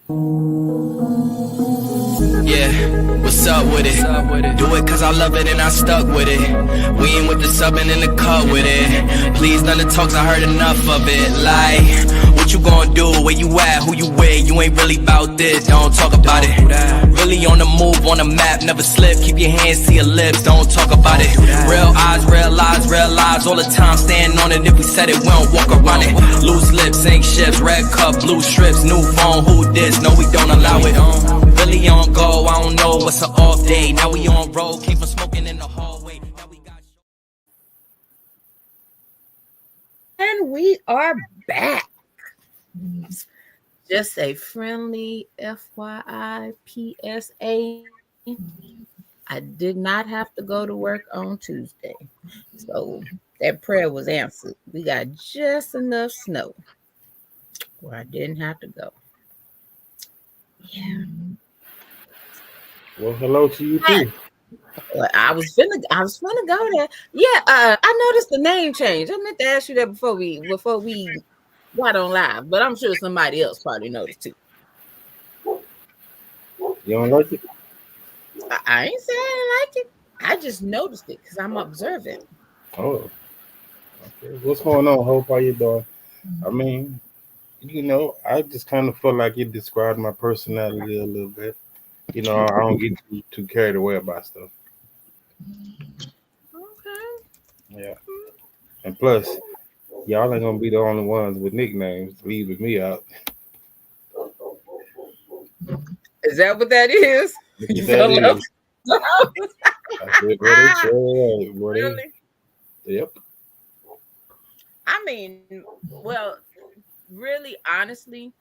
Yeah, what's up with it? Do it cause I love it and I stuck with it. We ain't with the subbing in the cut with it. Please, none of the talks, I heard enough of it. Like, what you gonna do? Where you at? Who you with? You ain't really about this, don't talk about it. Really on the move, on the map, never slip. Keep your hands to your lips, don't talk about it. Real eyes, real lies all the time. Stand on it, if we said it, we don't walk around it. Loose lips, ain't ships, red cup, blue strips, new phone, who this? No, we don't allow it. Really on go, I don't know what's an off day. Now we on road, came from smoking in the hallway. Now we got. And we are back. Just a friendly FYI PSA. I did not have to go to work on Tuesday. So that prayer was answered. We got just enough snow where I didn't have to go. Yeah. Well, hello to you too. Well, I was finna go there. Yeah, I noticed the name change. I meant to ask you that before we got on live, but I'm sure somebody else probably noticed too. You don't like it? I ain't saying I like it. I just noticed it because I'm observant. Oh, okay. What's going on, Hope? How you doing? I mean, I just kind of feel like it described my personality a little bit. I don't get too carried away about stuff. Okay. Yeah. And plus, y'all ain't gonna be the only ones with nicknames leaving me out. Is that what that is? You That fell is. off? I said, boy, they say, boy, they- Really? Yep. I mean, well, really, honestly,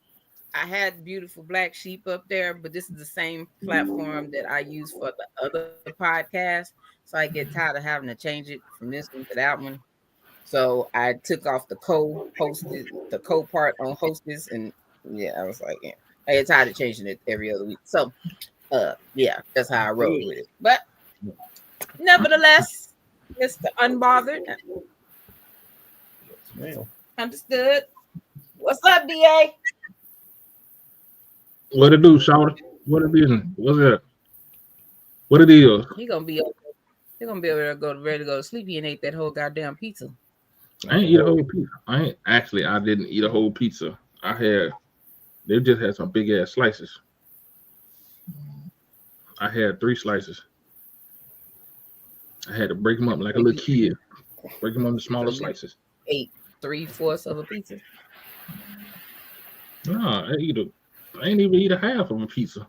I had Beautiful Black Sheep up there, but this is the same platform that I use for the other podcast. So I get tired of having to change it from this one to that one. So I took off the co-part on hostess, and yeah, I was like, yeah, I get tired of changing it every other week. So yeah, that's how I rolled with it. But nevertheless, Mr. Unbothered. Yes, Understood. What's up, DA? What it do, Shawty? What it is? What's that? What it is? You're gonna be over there ready to go to sleep. He ain't ate that whole goddamn pizza. I ain't eat a whole pizza. I didn't eat a whole pizza. They just had some big ass slices. I had 3 slices. I had to break them up like a little kid. Break them up into smaller slices. Ate 3/4 of a pizza. Nah, I ain't even eat a half of a pizza.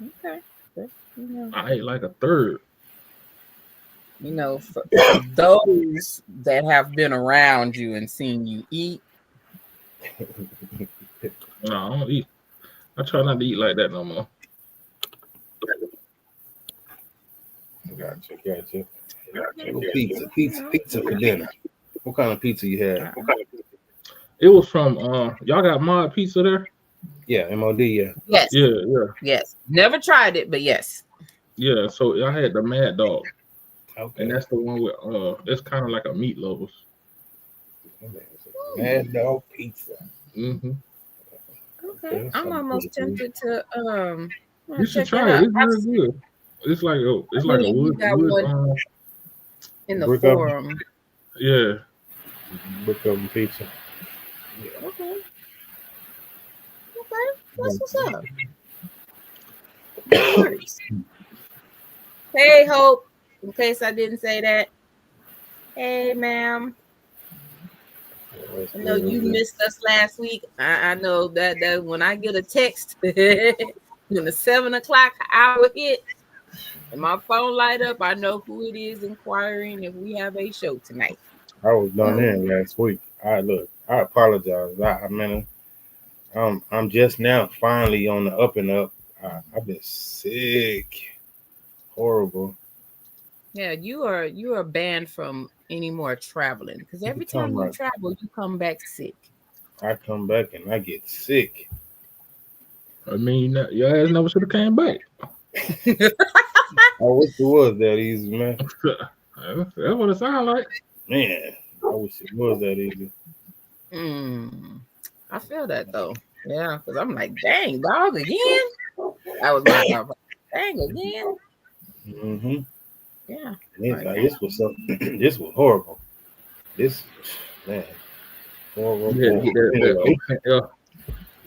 Okay. I ate like a third. For those that have been around you and seen you eat. No, I don't eat. I try not to eat like that no more. Gotcha. Pizza for dinner. What kind of pizza you had? It was from y'all got Mod Pizza there? Yeah, MOD, yeah. Yes. Yeah. Yes. Never tried it, but yes. Yeah, so I had the Mad Dog. Okay. And that's the one with it's kind of like a meat lovers. Mad Dog Pizza. Mm-hmm. Okay. I'm almost tempted to You should try it. It's really good. It's like a wood in the brick forum. Oven. Yeah. Brick Oven Pizza. Yeah. Okay. That's what's up. Hey, Hope. In case I didn't say that. Hey, ma'am. I know you missed us last week. I know that when I get a text when the 7 o'clock hour hit and my phone light up, I know who it is inquiring if we have a show tonight. I was done in last week. I apologize. I'm just now finally on the up and up. I've been sick. Horrible. Yeah, you are banned from any more traveling because every time you travel, you come back sick. I come back and I get sick. I mean, your ass never should have came back. I wish it was that easy, man. That's what it sounds like. Man, I wish it was that easy. I feel that though. Yeah, because I'm like, dang, dog again. That was my thought. Dang again. Mm-hmm. Yeah. This was so. This was horrible. This man, horrible. You had to get that Anyway,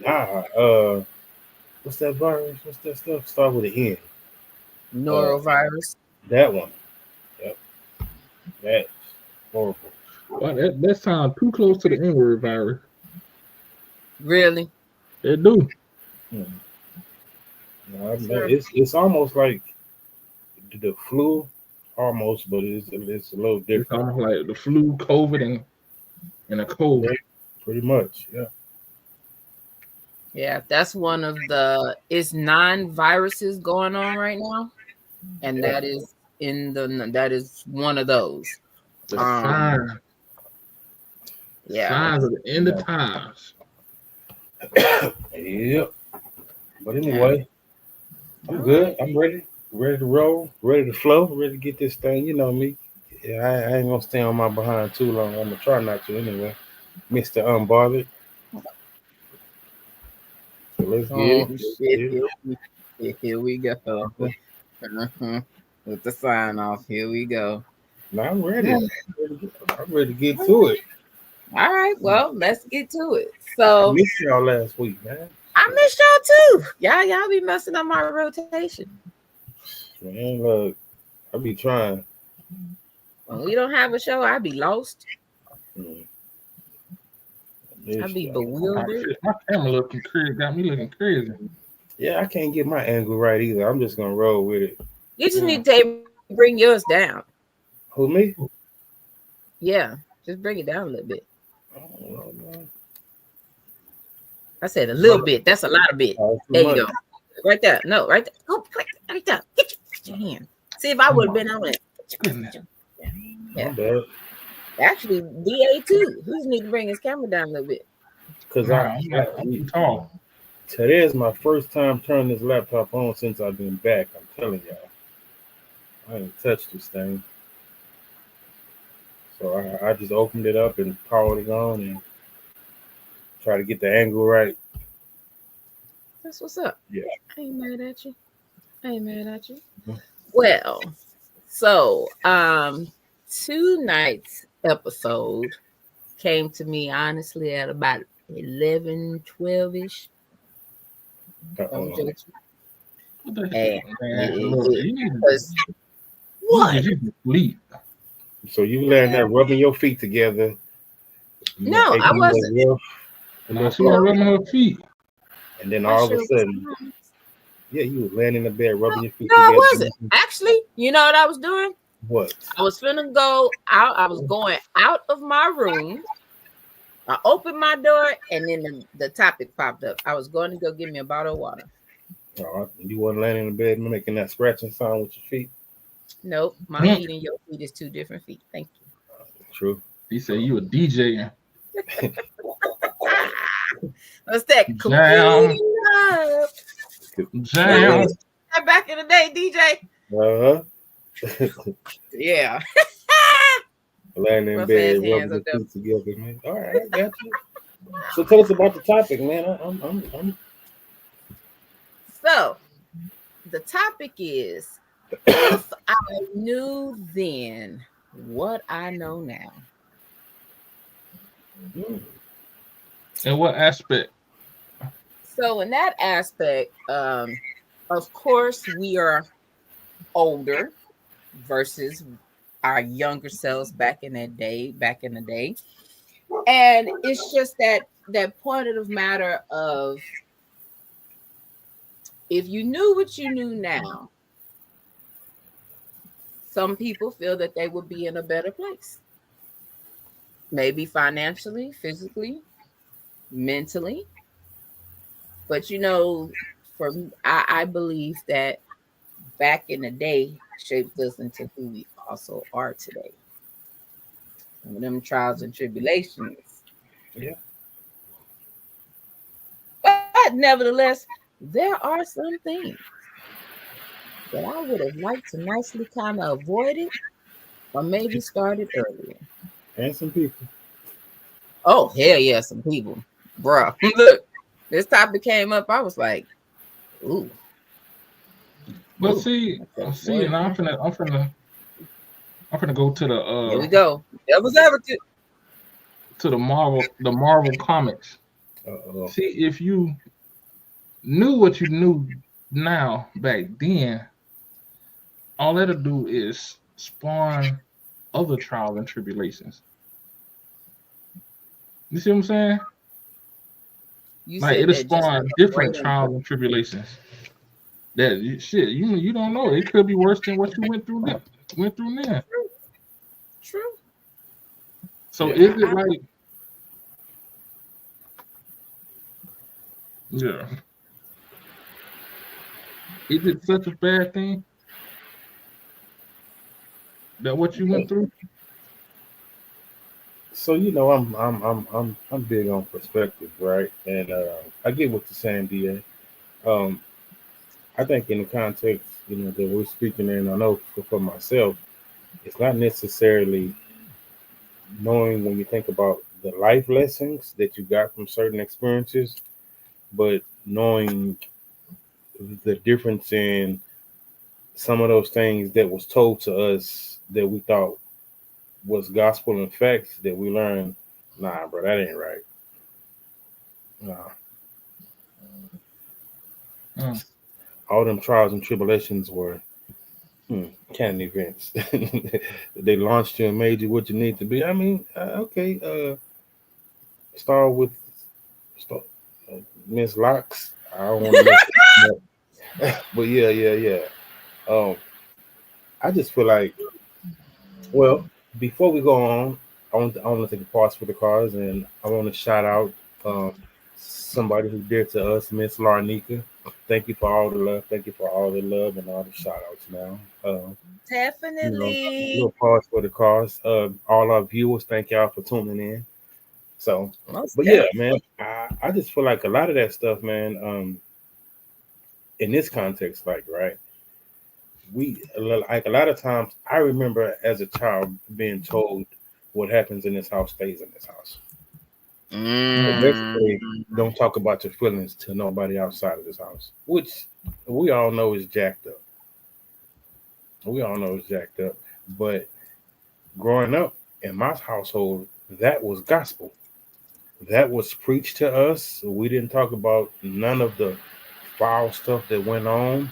open. what's that virus? What's that stuff? Start with an N. Norovirus. That one. Yep. That's horrible. Well, that sounds too close to the N-word virus. Really? It do. No, it's almost like the flu, almost, but it's a little It's different. almost like the flu, COVID, and a cold. Yeah, pretty much, yeah. Yeah, that's one of the. It's 9 viruses going on right now, and Yeah. that is one of those. The signs of the end of times. Yep. But anyway, I'm good. I'm ready to roll, ready to flow, ready to get this thing. You know me. Yeah, I ain't gonna stay on my behind too long. I'm gonna try not to anyway. Mr. Unbothered. So let's get it. Here we go. With the sign off. Here we go. Now I'm ready. I'm ready to get to it. All right, well, let's get to it. So I missed y'all last week, man. I missed y'all too. Y'all be messing up my rotation. Man, look, I be trying. When we don't have a show, I be lost. Mm. I be bewildered. My camera looking crazy. Got me looking crazy. Yeah, I can't get my angle right either. I'm just gonna roll with it. You just need to bring yours down. Who, me? Yeah, just bring it down a little bit. I don't know, man. I said a little bit. That's a lot of bit. There you go. Right there. No, right there. Go quick. Right there. Get your hand. See if I would have been on it. Yeah. Bad. Actually, DA too. He just need to bring his camera down a little bit. Because I'm too tall. Today is my first time turning this laptop on since I've been back. I'm telling y'all. I ain't touched this thing. So I just opened it up and powered it on and try to get the angle right. That's what's up. Yeah. I ain't mad at you. Mm-hmm. Well, so tonight's episode came to me honestly at about 11, 12-ish. Don't judge me. Hey, what? So you learned that rubbing your feet together. No, I wasn't. She was rubbing her feet. And then all of a sudden, yeah, you was laying in the bed rubbing your feet together. No, I wasn't. Actually, you know what I was doing? What? I was finna go out. I was going out of my room. I opened my door, and then the topic popped up. I was going to go get me a bottle of water. Oh, you wasn't laying in the bed making that scratching sound with your feet? Nope. My feet and your feet is 2 different feet. Thank you. True. He said you a DJ. What's that? Jam. Back in the day, DJ. Yeah. Laying in bed, rubbing your feet together, man. All right, I got you. So tell us about the topic, man. I'm... So the topic is, if I knew then what I know now. In what aspect? So in that aspect, of course, we are older versus our younger selves back in the day. And it's just that point of matter of, if you knew what you knew now, some people feel that they would be in a better place. Maybe financially, physically, mentally. But I believe that back in the day shaped us into who we also are today. Some of them trials and tribulations. Yeah. But nevertheless, there are some things that I would have liked to nicely kind of avoid it, or maybe started earlier. And some people. Oh, hell yeah, some people. Bruh. Look, this topic came up, I was like, ooh. But Ooh. see, Boy, and I'm finna go to here we the go. Devil's advocate. Marvel comics. See if you knew what you knew now back then, all that'll do is spawn other trials and tribulations. You see what I'm saying? You Like said it'll that just spawn like a different brain. trials and tribulations. That you don't know. It could be worse than what you went through then. True. So Yeah. is it like yeah? Is it such a bad thing that what you went through? So I'm big on perspective, right? And I get what you're saying, Da. I think in the context, that we're speaking in, I know for myself, it's not necessarily knowing when you think about the life lessons that you got from certain experiences, but knowing the difference in some of those things that was told to us that we thought was gospel and facts that we learned, nah, bro, that ain't right. Nah. Mm. All them trials and tribulations were canon events. They launched you and made you what you need to be. I mean, okay, start with start, Miss Locks. I don't want to mess it up. But yeah. Um, I just feel like, well, before we go on, I want to take a pause for the cars, and I want to shout out somebody who did to us, Miss Larnika. Thank you for all the love. Thank you for all the love and all the shout outs now. Definitely. Little pause for the cause. All our viewers, thank y'all for tuning in. So, Most but yeah, man, definitely. I just feel like a lot of that stuff, man. In this context, like, right, we like a lot of times. I remember as a child being told, "What happens in this house stays in this house." So basically, don't talk about your feelings to nobody outside of this house, which we all know is jacked up. We all know it's jacked up. But growing up in my household, that was gospel. That was preached to us. We didn't talk about none of the foul stuff that went on,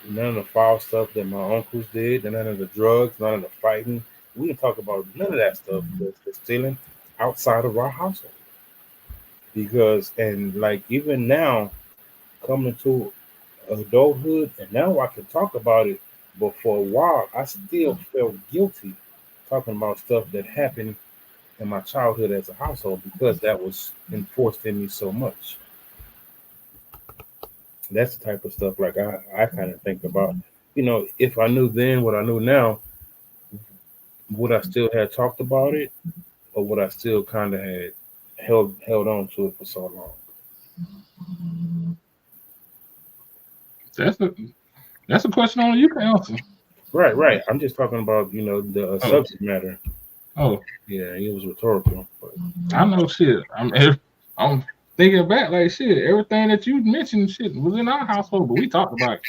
none of the foul stuff that my uncles did, and none of the drugs, none of the fighting. We didn't talk about none of that stuff that's stealing outside of our household. Because, and like even now, coming to adulthood, and now I can talk about it, but for a while, I still felt guilty talking about stuff that happened in my childhood as a household because that was enforced in me so much. That's the type of stuff like I kind of think about. If I knew then what I knew now, would I still have talked about it, or would I still kind of had held on to it for so long? That's a question only you can answer. Right. I'm just talking about the Oh, subject matter. oh, Yeah, it was rhetorical, but I know shit. I'm thinking back like shit. Everything that you mentioned, shit, was in our household, but we talked about it.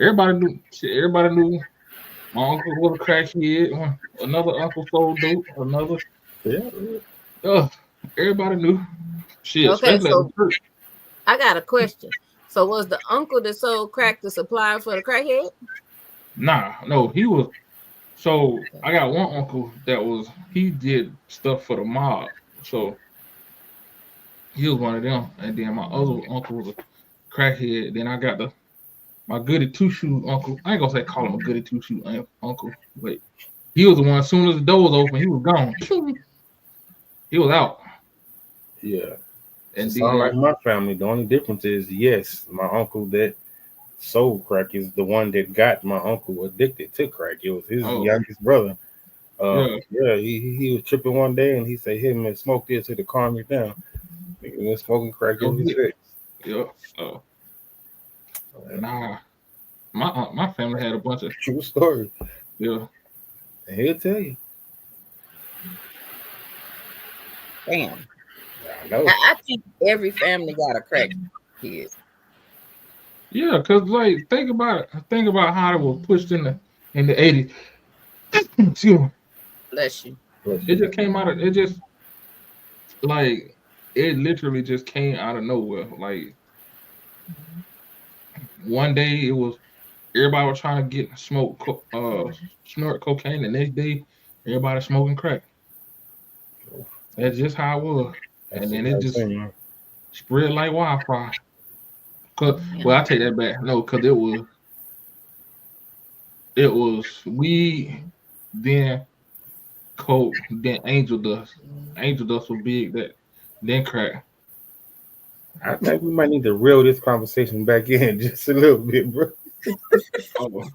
Everybody knew shit. Everybody knew my uncle was a crackhead. Another uncle sold dope. Another, yeah. uh, everybody knew shit, Okay, especially at the so church. I got a question. So was the uncle that sold crack the supplier for the crackhead? Nah, no, he was. So I got one uncle he did stuff for the mob. So he was one of them, and then my other uncle was a crackhead. Then I got my goody two shoes uncle. I ain't gonna say call him a goody two shoes uncle. Wait, he was the one. As soon as the door was open, he was gone. He was out. Yeah. So And sound like then my family. The only difference is, yes, my uncle that sold crack is the one that got my uncle addicted to crack. It was his oh youngest brother. yeah, Yeah, he was tripping one day and he said, "Hit him and smoke this to calm you down." Nigga was smoking crack that in was his it. face. Yeah. Oh nah, my family had a bunch of True story. yeah. And he'll tell you. Damn. I know. I think every family got a crack kid. Yeah, cause like think about it. Think about how it was pushed in the 80s. Excuse me. Bless you. It just came out of it just like it literally just came out of nowhere. Like one day it was everybody was trying to get snort cocaine. The next day everybody smoking crack. That's just how it was. That's And the then it right just thing, man. spread like wildfire. Yeah. Well, I take that back. No, because it was weed, then coke, then angel dust. Angel dust was big. Then crack. I think we might need to reel this conversation back in just a little bit, bro. Oh.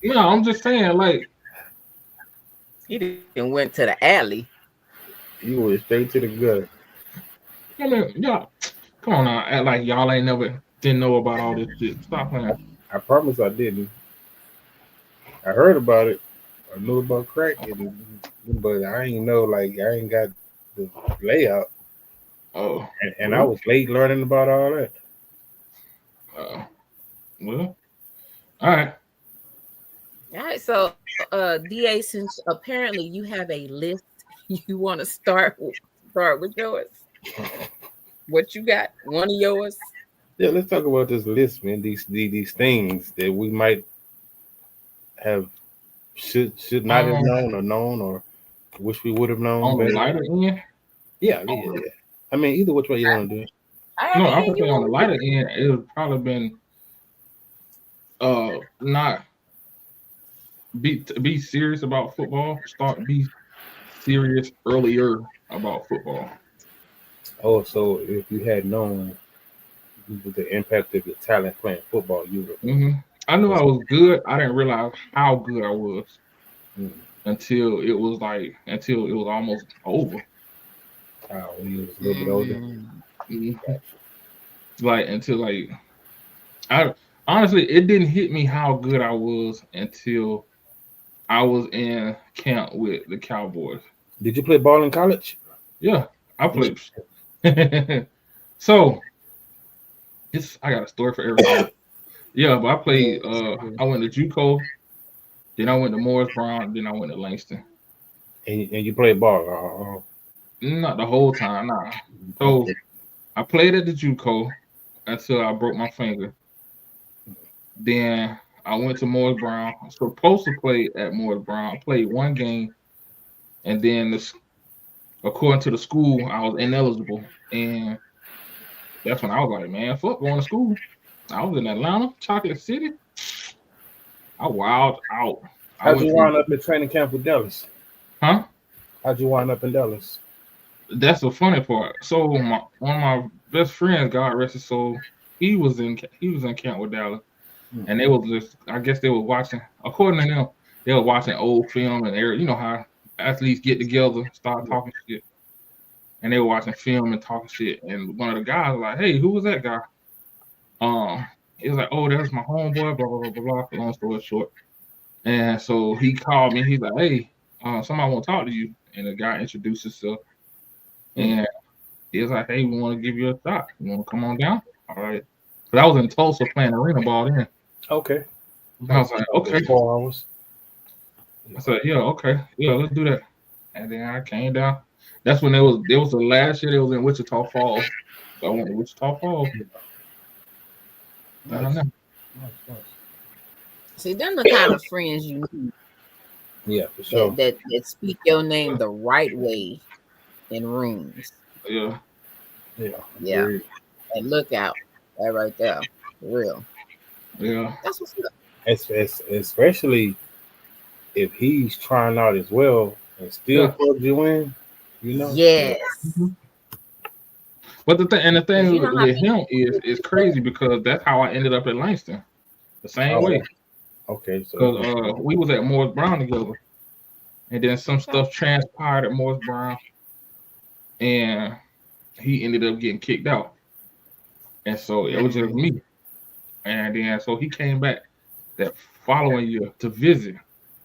No, I'm just saying, like, He didn't went to the alley. You went straight to the gut. I mean, y'all, come on now, act like y'all ain't never didn't know about all this shit. Stop playing. I promise I didn't. I heard about it. I knew about crack, but I ain't know, like, I ain't got the layout. Oh, And I was late learning about all that. well, all right. All right, so DA, since apparently you have a list, you want to start with yours. What you got? One of yours? Yeah, let's talk about this list, man. These things that we might have should not have known or wish we would have known On the better. lighter end? Yeah. I mean, either which way you want to do it. No, I would say on the lighter end, it would probably been not be serious about football. Be serious earlier about football. Oh, so if you had known the impact of your talent playing football, you would. Mm-hmm. I knew I was good. I didn't realize how good I was until it was almost over. When you was a little bit older. Mm-hmm. I honestly, it didn't hit me how good I was until I was in camp with the Cowboys. Did you play ball in college? Yeah, I played. So, I got a story for everything. Yeah, but I played. I went to JUCO, then I went to Morris Brown, then I went to Langston. And you played ball? Not the whole time, nah. So I played at the JUCO until I broke my finger. Then I went to Morris Brown. I was supposed to play at Morris Brown. I played one game, and then according to the school, I was ineligible, and that's when I was like, man, fuck going to school. I was in Atlanta, Chocolate City. I wilded out. How'd you wind up at training camp with Dallas? Huh? How'd you wind up in Dallas? That's the funny part. So one of my best friends, God rest his soul, he was in camp with Dallas, and they was just, I guess they were watching. According to them, they were watching old film, and you know how athletes get together, start talking shit, and they were watching film and talking shit. And one of the guys was like, "Hey, who was that guy?" He was like, "Oh, that was my homeboy." Blah blah blah blah blah. Long story short, and so he called me. He's like, "Hey, somebody want to talk to you." And the guy introduced himself, and he was like, "Hey, we want to give you a shot. You want to come on down?" All right. But I was in Tulsa playing arena ball then. Okay. I was like, "Okay." 4 hours. I said, "Yeah, okay, yeah, let's do that." And then I came down. That's when it was the last year they was in Wichita Falls. So I went to Wichita Falls. Nice. See, them the kind of friends you need. Yeah, for sure. That speak your name the right way in rooms. Yeah. And look out, that right there, for real. Yeah. That's what's up. Especially if he's trying out as well and still plugs you in, you know. Yes. But the thing with him is crazy because that's how I ended up at Langston, the same way. Okay, so because we was at Morris Brown together, and then some stuff transpired at Morris Brown, and he ended up getting kicked out, and so it was just me. And then so he came back that following year to visit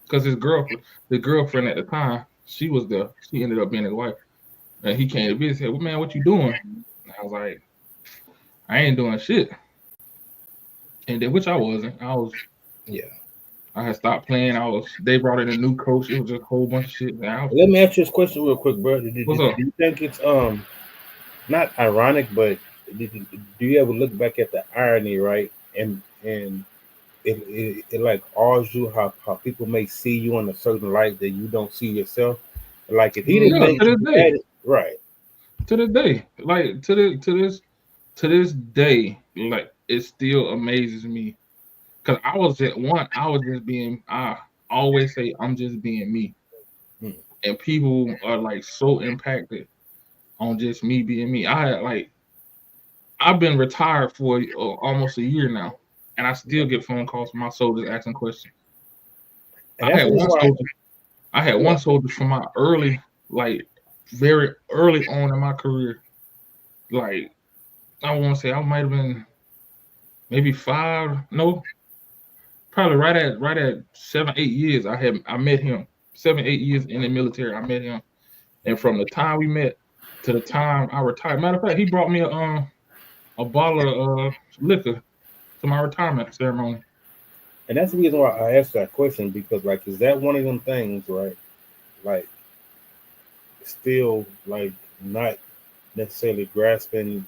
because his girlfriend at the time, she was there. She ended up being his wife. And he came to visit. Said, "Well, man, what you doing?" And I was like, "I ain't doing shit." And then, which I wasn't. Yeah. I had stopped playing. They brought in a new coach. It was just a whole bunch of shit. Now, Let me ask you this question real quick, bro. what's up? Do you think it's not ironic, but do you ever look back at the irony, right? And it like awes you how people may see you in a certain light that you don't see yourself. Like if he didn't Yeah, make to this you day, at it, right? to this day, like to this day, like it still amazes me. Cause I was just being. I always say I'm just being me, Hmm. and people are like so impacted on just me being me. I've been retired for almost a year now, and I still get phone calls from my soldiers asking questions. And I that's had the reason one why. soldier. I had Yeah. one soldier from my early, like very early on in my career. Like I want to say I might have been maybe five, no, probably right at 7, 8 years. I met him 7, 8 years in the military. I met him, and from the time we met to the time I retired. Matter of fact, he brought me a bottle of liquor to my retirement ceremony. And that's the reason why I asked that question because, like, is that one of them things, right? Like, still, like, not necessarily grasping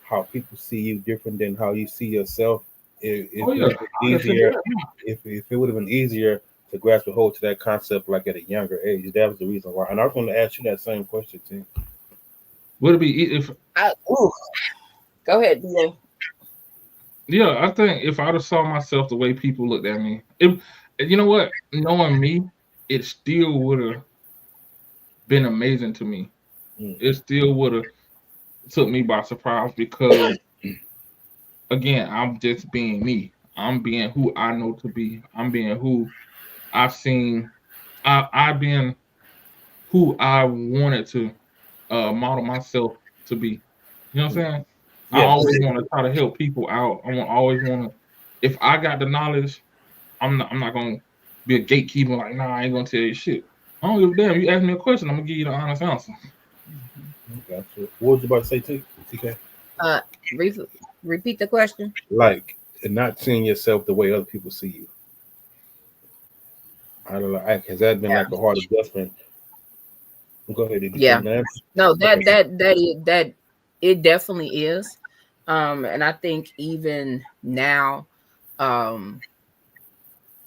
how people see you different than how you see yourself. If Oh it yeah, would have been I can figure easier, that out. if it would have been easier to grasp a hold to that concept, like at a younger age, that was the reason why. And I was going to ask you that same question too. Would it be if Ooh, go ahead, DA. yeah, I think if I'd have saw myself the way people looked at me, you know what, knowing me, it still would have been amazing to me. Mm. It still would have took me by surprise because again, I'm just being me. I'm being who I know to be. I'm being who I've seen. I been who I wanted to model myself to be. You know what I'm saying? I Yes. always want to try to help people out. Always want to. If I got the knowledge, I'm not gonna be a gatekeeper. Like, nah, I ain't gonna tell you shit. I don't give a damn. You ask me a question, I'm gonna give you the honest answer. Gotcha. What was you about to say, TK? Uh, re- repeat the question. Like, not seeing yourself the way other people see you. I don't know. Has that been Yeah. like a hard adjustment? Go ahead. Did you Yeah. say that? No, Okay. that it definitely is. And I think even now, um,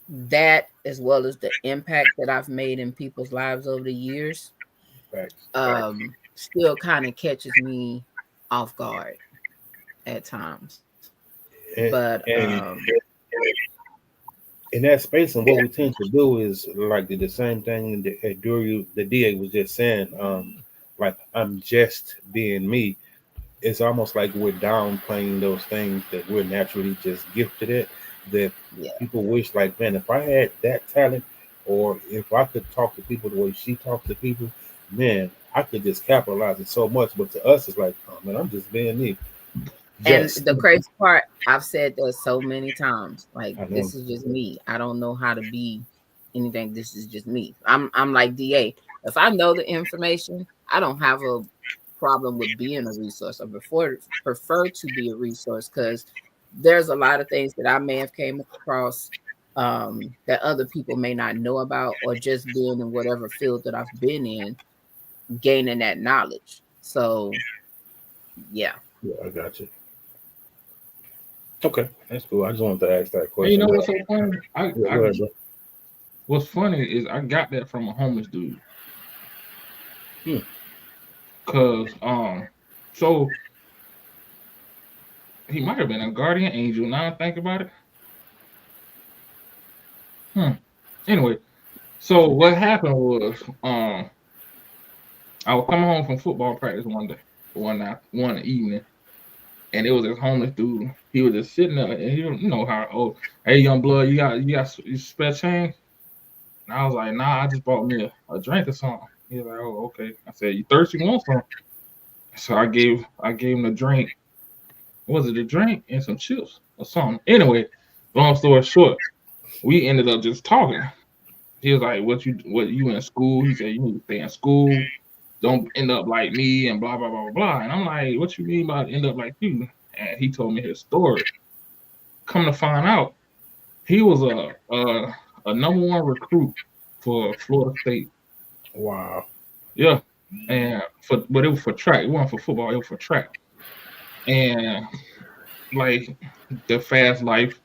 that as well as the impact that I've made in people's lives over the years, Facts. still kind of catches me off guard at times. And, But and in that space, and what we tend to do is like the same thing that the DA was just saying. Like I'm just being me. It's almost like we're downplaying those things that we're naturally just gifted at. That yeah, people wish, like, man, if I had that talent, or if I could talk to people the way she talks to people, man, I could just capitalize it so much. But to us, it's like, oh man, I'm just being me. and Just the crazy part, I've said that so many times. Like, I know. this is just me. I don't know how to be anything. This is just me. I'm like DA. If I know the information, I don't have a problem with being a resource. I prefer to be a resource because there's a lot of things that I may have came across that other people may not know about, or just being in whatever field that I've been in, gaining that knowledge. So yeah. Yeah, I got you. Okay, that's cool. I just wanted to ask that And you question. know what's so funny? Yeah, go ahead, bro. What's funny is I got that from a homeless dude. Hmm. Cause so he might have been a guardian angel. Now I think about it. Anyway, so what happened was I was coming home from football practice one day, one night, one evening, and it was this homeless dude. He was just sitting there, and he, you know how, oh, hey, young blood, you spare change? And I was like, nah, I just bought me a drink or something. He was like, oh, okay. I said, you thirsty? You want some? So I gave him the drink. Was it a drink and some chips or something? Anyway, long story short, we ended up just talking. He was like, what you in school? He said, you need to stay in school. don't end up like me and blah blah blah blah blah. And I'm like, what you mean by end up like you? And he told me his story. Come to find out, he was a number one recruit for Florida State. Wow. Yeah, and but it was for track. It wasn't for football. It was for track. And like the fast life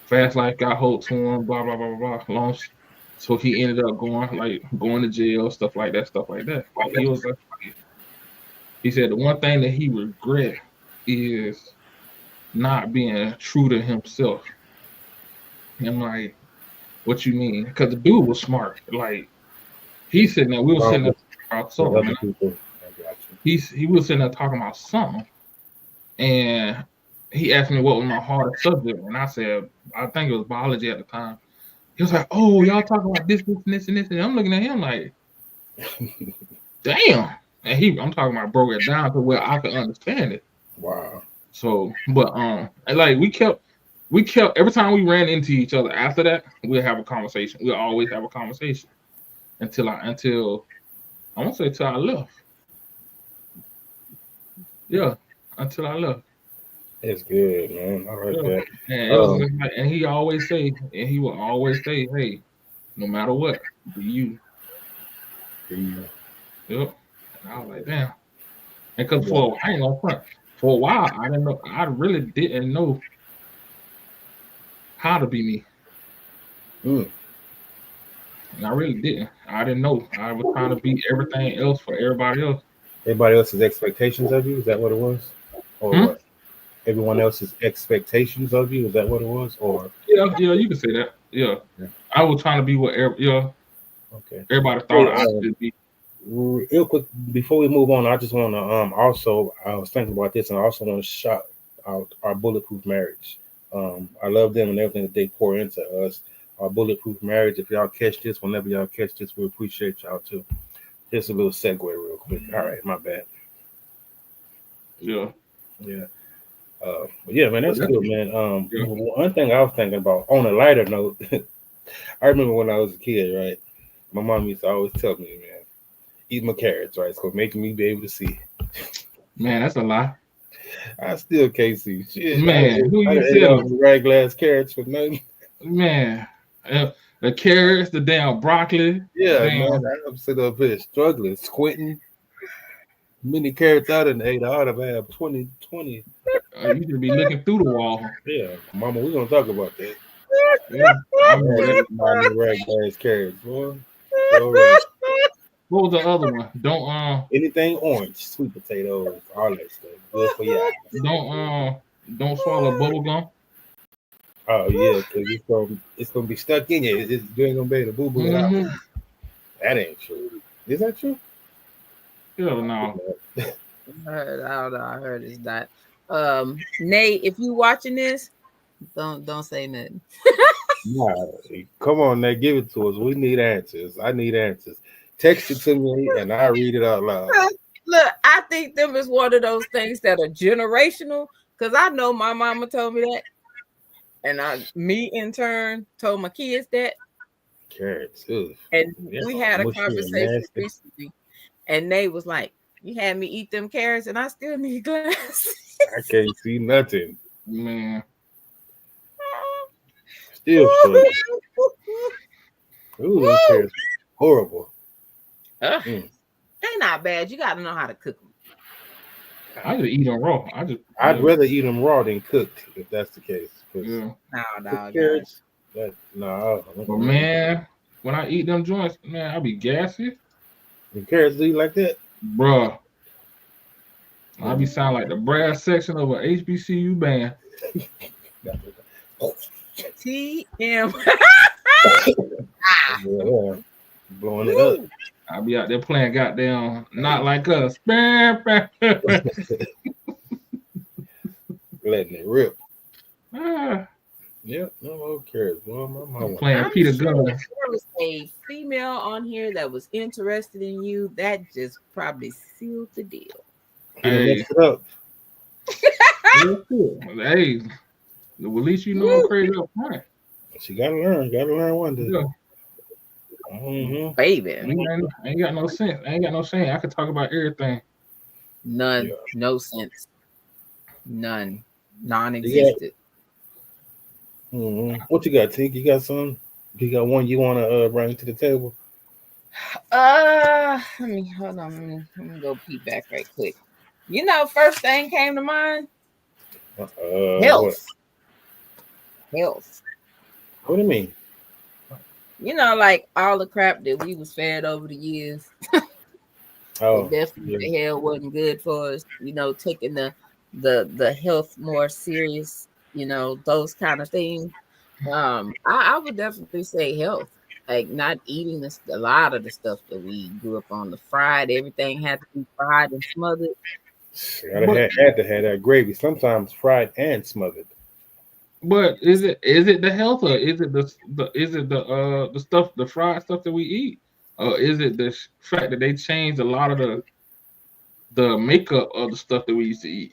got hold to him. Blah blah blah blah blah. So he ended up going to jail, stuff like that. And he was like, he said the one thing that he regret is not being true to himself. And I'm like, what you mean? Because the dude was smart. Like we were sitting there talking about something. He was sitting there talking about something, and he asked me what was my hardest subject, and I said I think it was biology at the time. He was like, "Oh, y'all talking about this, and this, and this," and I'm looking at him like, "Damn!" And I'm talking about broke it down to where I could understand it. Wow. So, but like we kept every time we ran into each other after that, we'll have a conversation. We'll always have a conversation until I won't say till I left. Yeah, until I left. It's good, man. I like that. And, it was like, and he always say, and he will always say, "Hey, no matter what, be you." Yeah. Yep. And I was like, damn. And because I ain't gonna front. For a while, I didn't know. I really didn't know how to be me. And I really didn't. I didn't know. I was trying to be everything else for everybody else. Everybody else's expectations of you? Is that what it was? Or what? Everyone else's expectations of you? Is that what it was? Or yeah, you can say that. Yeah. I was trying to be what everybody thought I should be. Real quick, before we move on, I just want to also, I was thinking about this, and I also want to shout out our Bulletproof Marriage. I love them and everything that they pour into us. Our Bulletproof Marriage. If y'all catch this, whenever y'all catch this, we appreciate y'all too. Just a little segue real quick. All right, my bad. Yeah. But yeah, man, that's good, man. One thing I was thinking about, on a lighter note, I remember when I was a kid, right? My mom used to always tell me, man, eat my carrots, right? It's going to make me be able to see. Man, that's a lie. I still can't see shit. Man, who you ate all the red glass carrots for nothing. Man, the carrots, the damn broccoli. Yeah, man, I'm sitting up here struggling, squinting. Many carrots out and ate. I ought to have 20. You should be looking through the wall. Yeah, Mama, we're gonna talk about that. Yeah, red glass carrots, boy. What was the other one? Don't anything orange, sweet potatoes, all that stuff. Good for you. Don't swallow bubble gum. Oh yeah, because it's gonna be stuck in you. You ain't gonna be able to boo boo it out. That ain't true. Is that true? Hell no. I don't know. I heard it's not. Nate, if you watching this, don't say nothing. Nah, come on, Nate, give it to us. We need answers. I need answers. Text it to me and I read it out loud. Look, I think them is one of those things that are generational. Because I know my mama told me that, and me in turn told my kids that. Carrots, ugh. And we had a conversation recently. And Nate was like, "You had me eat them carrots, and I still need glasses." I can't see nothing, man. Still struggling. Ooh, those carrots horrible. They not bad. You got to know how to cook them. I just eat them raw. I'd rather eat them raw than cooked, if that's the case. No, carrots. No. But man, when I eat them joints, man, I be gassy. The carrots do you like that? Bruh. I be sound like the brass section of an HBCU band. TM. Blowing it up. I be out there playing goddamn Not Like Us. Letting it rip. Yeah, no carrots. Well, my mama playing Peter Gunn. There was a female on here that was interested in you. That just probably sealed the deal. Hey, messed it up. Hey, at least you know I'm crazy up front. She gotta learn one day. baby. I ain't got no sense. I ain't got no shame. I could talk about everything. None, Yeah. no sense, none, You non-existent. got, what you got, Tink? You got some? You got one you want to bring to the table? Let me hold on. Let me go peek back right quick. You know, first thing came to mind. What? Health. What do you mean? You know, like all the crap that we was fed over the years. Oh, It definitely yeah. the hell wasn't good for us. You know, taking the health more serious. You know, those kind of things. I would definitely say health. Like not eating a lot of the stuff that we grew up on. The fried, everything had to be fried and smothered. I had to have that gravy. Sometimes fried and smothered. But is it the health or is it the stuff, the fried stuff that we eat, or is it the fact that they changed a lot of the makeup of the stuff that we used to eat?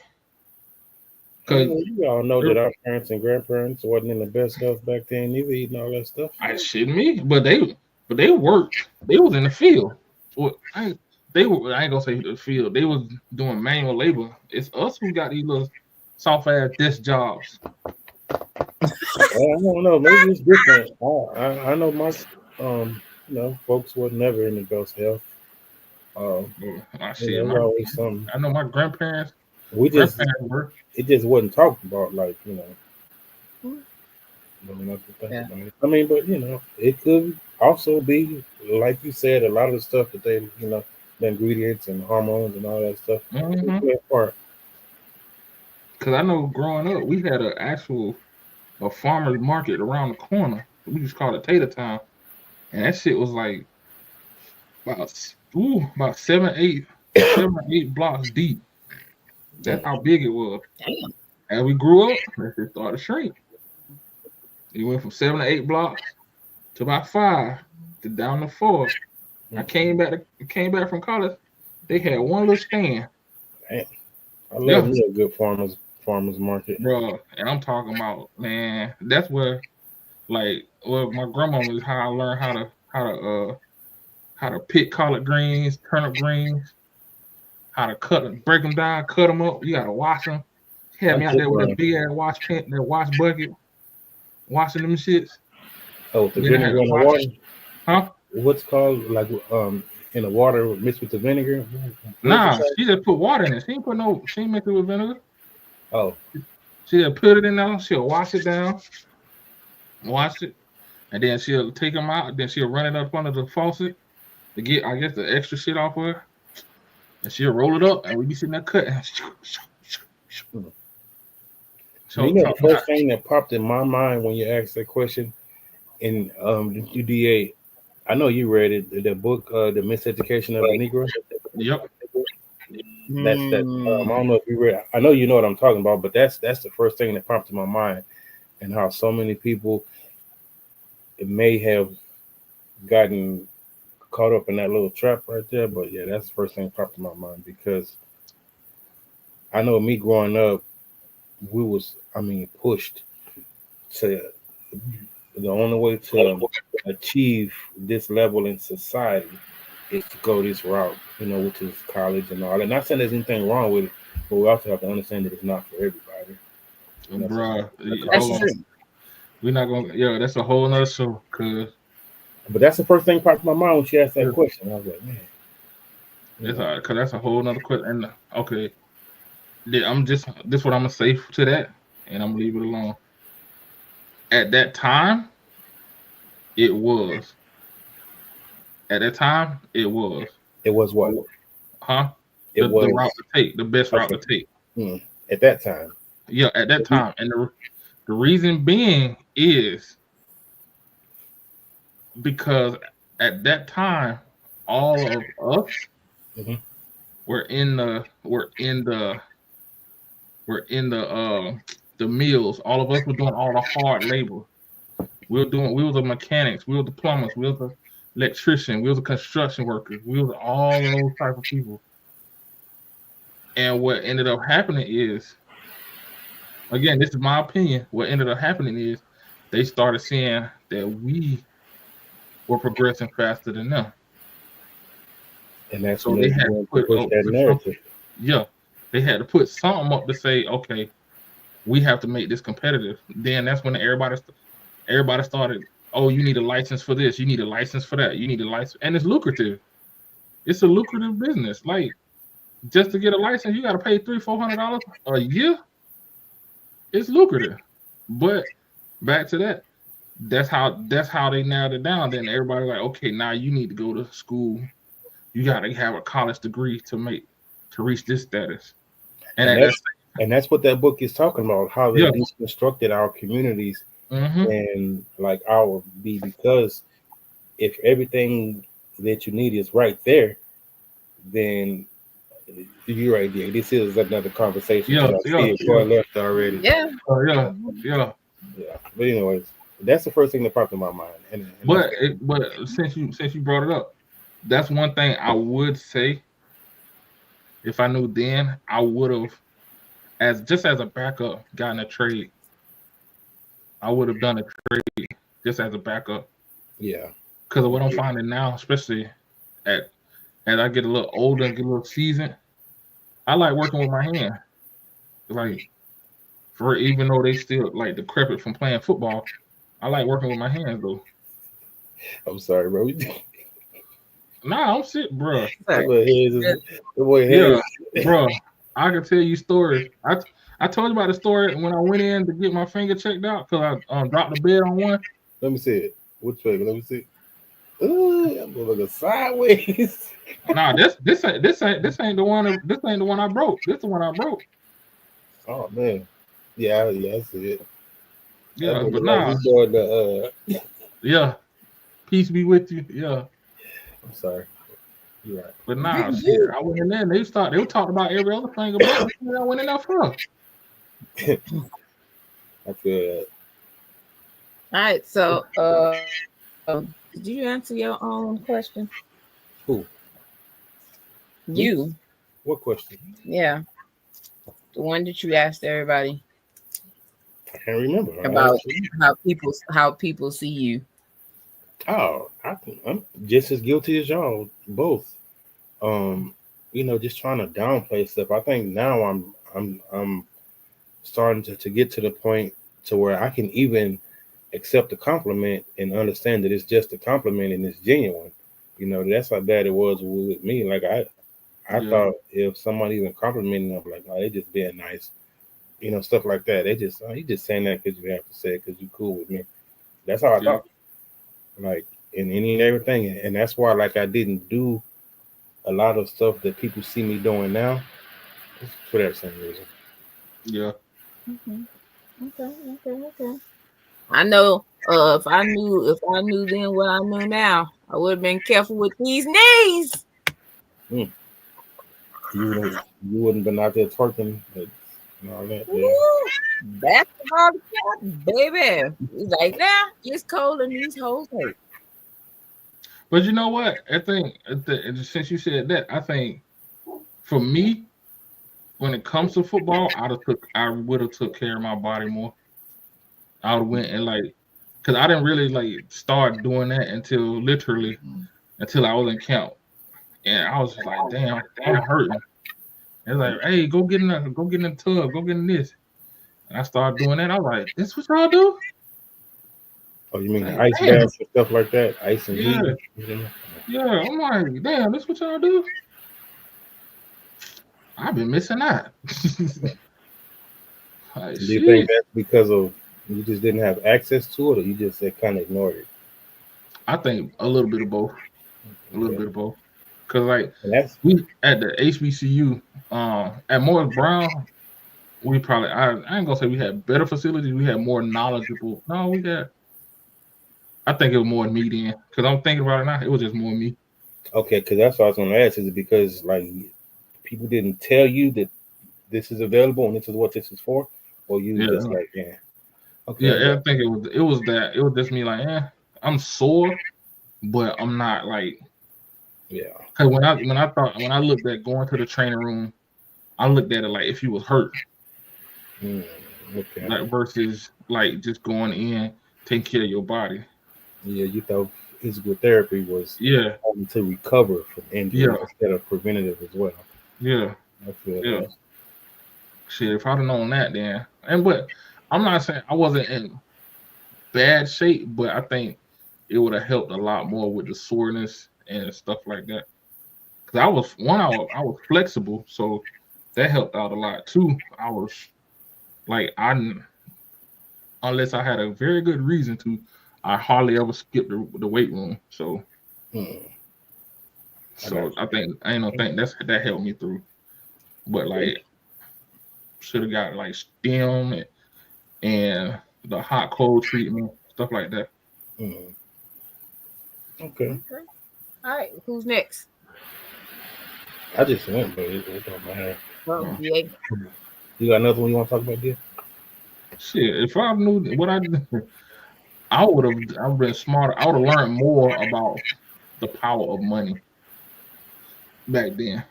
Because You all know that our parents and grandparents wasn't in the best health back then. Either eating all that stuff. I shouldn't be, but they worked. They was in the field. Well, I ain't gonna say the field. They was doing manual labor. It's us who got these little soft ass desk jobs. I don't know. Maybe it's different. I know my folks were never in the best health. Shit, There's always something. I know my grandparents. We just were. It just wasn't talked about, like Yeah. I mean, but it could also be like you said, a lot of the stuff that they, the ingredients and hormones and all that stuff. Play a part. Because I know growing up, we had a farmer's market around the corner. We just called it Tater Town, and that shit was like about 7 or 8 blocks deep. That's how big it was. Damn. As we grew up, it started to shrink. It went from 7 to 8 blocks to about 5 to down to 4. I came back from college. They had one little stand. Damn. I love me a good farmers market, bro. And I'm talking about, man, that's where, like, well, my grandma was how I learned how to pick collard greens, turnip greens, how to break them down, cut them up. You gotta wash them. She had me out there with that big ass wash bucket, washing them shits. Oh, the vinegar in the water? Huh? What's called, like, in the water mixed with the vinegar? Nah, she just put water in it. She ain't mix it with vinegar. Oh. She just put it in there. She'll wash it down, and then she'll take them out. Then she'll run it up under the faucet to get, I guess, the extra shit off of her. And she'll roll it up, and we be sitting there cutting. So, the first thing that popped in my mind when you asked that question in the UDA, I know you read it, the book, The Miseducation of the Negro. Yep. That's that. I don't know if you read it. I know you know what I'm talking about, but that's the first thing that popped in my mind, and how so many people may have gotten caught up in that little trap right there. But yeah, that's the first thing that popped in my mind, because I know me growing up, we was, pushed to the only way to achieve this level in society is to go this route, which is college and all. And not saying there's anything wrong with it, but we also have to understand that it's not for everybody. Bruh, That's true. We're not gonna, that's a whole nother show. But that's the first thing popped in my mind when she asked that question. I was like, man. It's all right, because that's a whole nother question. And okay, this what I'm gonna say to that, and I'm gonna leave it alone. At that time, it was. At that time, it was. It was what? Huh? It was the route to take, the best route to take. At that time. Yeah, at that time. And the reason being is because at that time, all of us were in the mills. All of us were doing all the hard labor. We were the mechanics, we were the plumbers, we were the electrician, we were the construction workers, we were all of those type of people. And what ended up happening is, again, this is my opinion, what ended up happening is they started seeing that we were progressing faster than them. And that's So when they they had to began to put push that narrative. yeah, they had to put something up to say, okay, we have to make this competitive. Then that's when everybody started. Oh, you need a license for this. You need a license for that. You need a license, and it's lucrative. It's a lucrative business. Like just to get a license, you got to pay $300-400 a year. It's lucrative. But back to that. That's how they narrowed it down. Then everybody like, okay, now you need to go to school. You got to have a college degree to reach this status. And that's what that book is talking about, how they Yeah. deconstructed our communities Mm-hmm. and like our be, because if everything that you need is right there, then you're right there. This is another conversation. Yeah, I see it before I left already. Yeah. yeah. Yeah. But anyways, that's the first thing that popped in my mind. And But since you brought it up, that's one thing I would say. If I knew then, I would have, as a backup, gotten a trade. I would have done a trade just as a backup. Yeah. Because of what I'm finding now, especially as I get a little older and get a little seasoned, I like working with my hand. Like, even though they still like decrepit from playing football, I like working with my hands though. I'm sorry, bro. Nah, I'm sick, bro. Yeah, bro. I can tell you stories. I told you about the story when I went in to get my finger checked out because I dropped the bed on one. Let me see it. Which finger? Let me see. Ooh, I'm looking sideways. Nah, this ain't the one. This ain't the one I broke. This the one I broke. Oh man, yeah, I see it. Yeah, but nah. Yeah, peace be with you. Yeah, I'm sorry. You're right. But nah, shit. I went in there and they were talking about every other thing about it. I went in there for. I feel that. All right, so did you answer your own question? Who? You. What question? Yeah. The one that you asked everybody. I can't remember. About how people see you. Oh, I'm just as guilty as y'all both. Just trying to downplay stuff. I think now I'm starting to get to the point to where I can even accept a compliment and understand that it's just a compliment and it's genuine. That's how bad it was with me. Like I thought if somebody even complimented me, I'm like, oh, they just being nice, stuff like that. They just you just saying that because you have to say it because you cool with me. That's how I thought. Like in any and everything, and that's why like I didn't do a lot of stuff that people see me doing now for that same reason. Yeah. Okay. I know. If I knew then what I know now, I would have been careful with these knees. You wouldn't been out there twerking and all that. Basketball cap, baby. He's like, now it's cold and these hoes hurt. But you know what? I think since you said that, I think for me, when it comes to football, I would have took care of my body more. I would have went and because I didn't really start doing that until I was in camp, and I was just like, damn hurting. It's like, hey, go get in the tub, go get in this. And I started doing that. I was like, this what y'all do? Oh, you mean the ice baths and stuff like that? Ice and heat? Yeah, I'm like, damn, this what y'all do? I've been missing out. Do you think that's because of you just didn't have access to it, or you just kind of ignored it? I think a little bit of both. Because we at the HBCU, at Morris Brown, we probably I ain't gonna say we had better facilities. We had more knowledgeable. No, we got. I think it was more me then, because I'm thinking about it now. It was just more me. Okay, because that's what I was going to ask. Is it because people didn't tell you that this is available and this is what this is for, or you just okay? Yeah, I think it was that. It was just me I'm sore, but I'm not Because when I looked at going to the training room, I looked at it like if you was hurt, versus just going in, taking care of your body. Yeah, you thought physical therapy was Yeah, to recover from injury yeah, instead of preventative as well. yeah, I feel yeah. that. Shit, if I'd have known that, then but I'm not saying I wasn't in bad shape, but I think it would have helped a lot more with the soreness and stuff like that. Cause I was flexible, so that helped out a lot too. I was like unless I had a very good reason to, I hardly ever skipped the weight room. So Hmm, I got so I don't think that helped me through. But you. like should have got like stem and the hot cold treatment, stuff like that. Hmm, okay. Okay. All right. Who's next? I just went, but it don't matter. Well, Uh, yeah. You got another one you want to talk about, dear? Shit, if I knew what I've been smarter. I would have learned more about the power of money back then.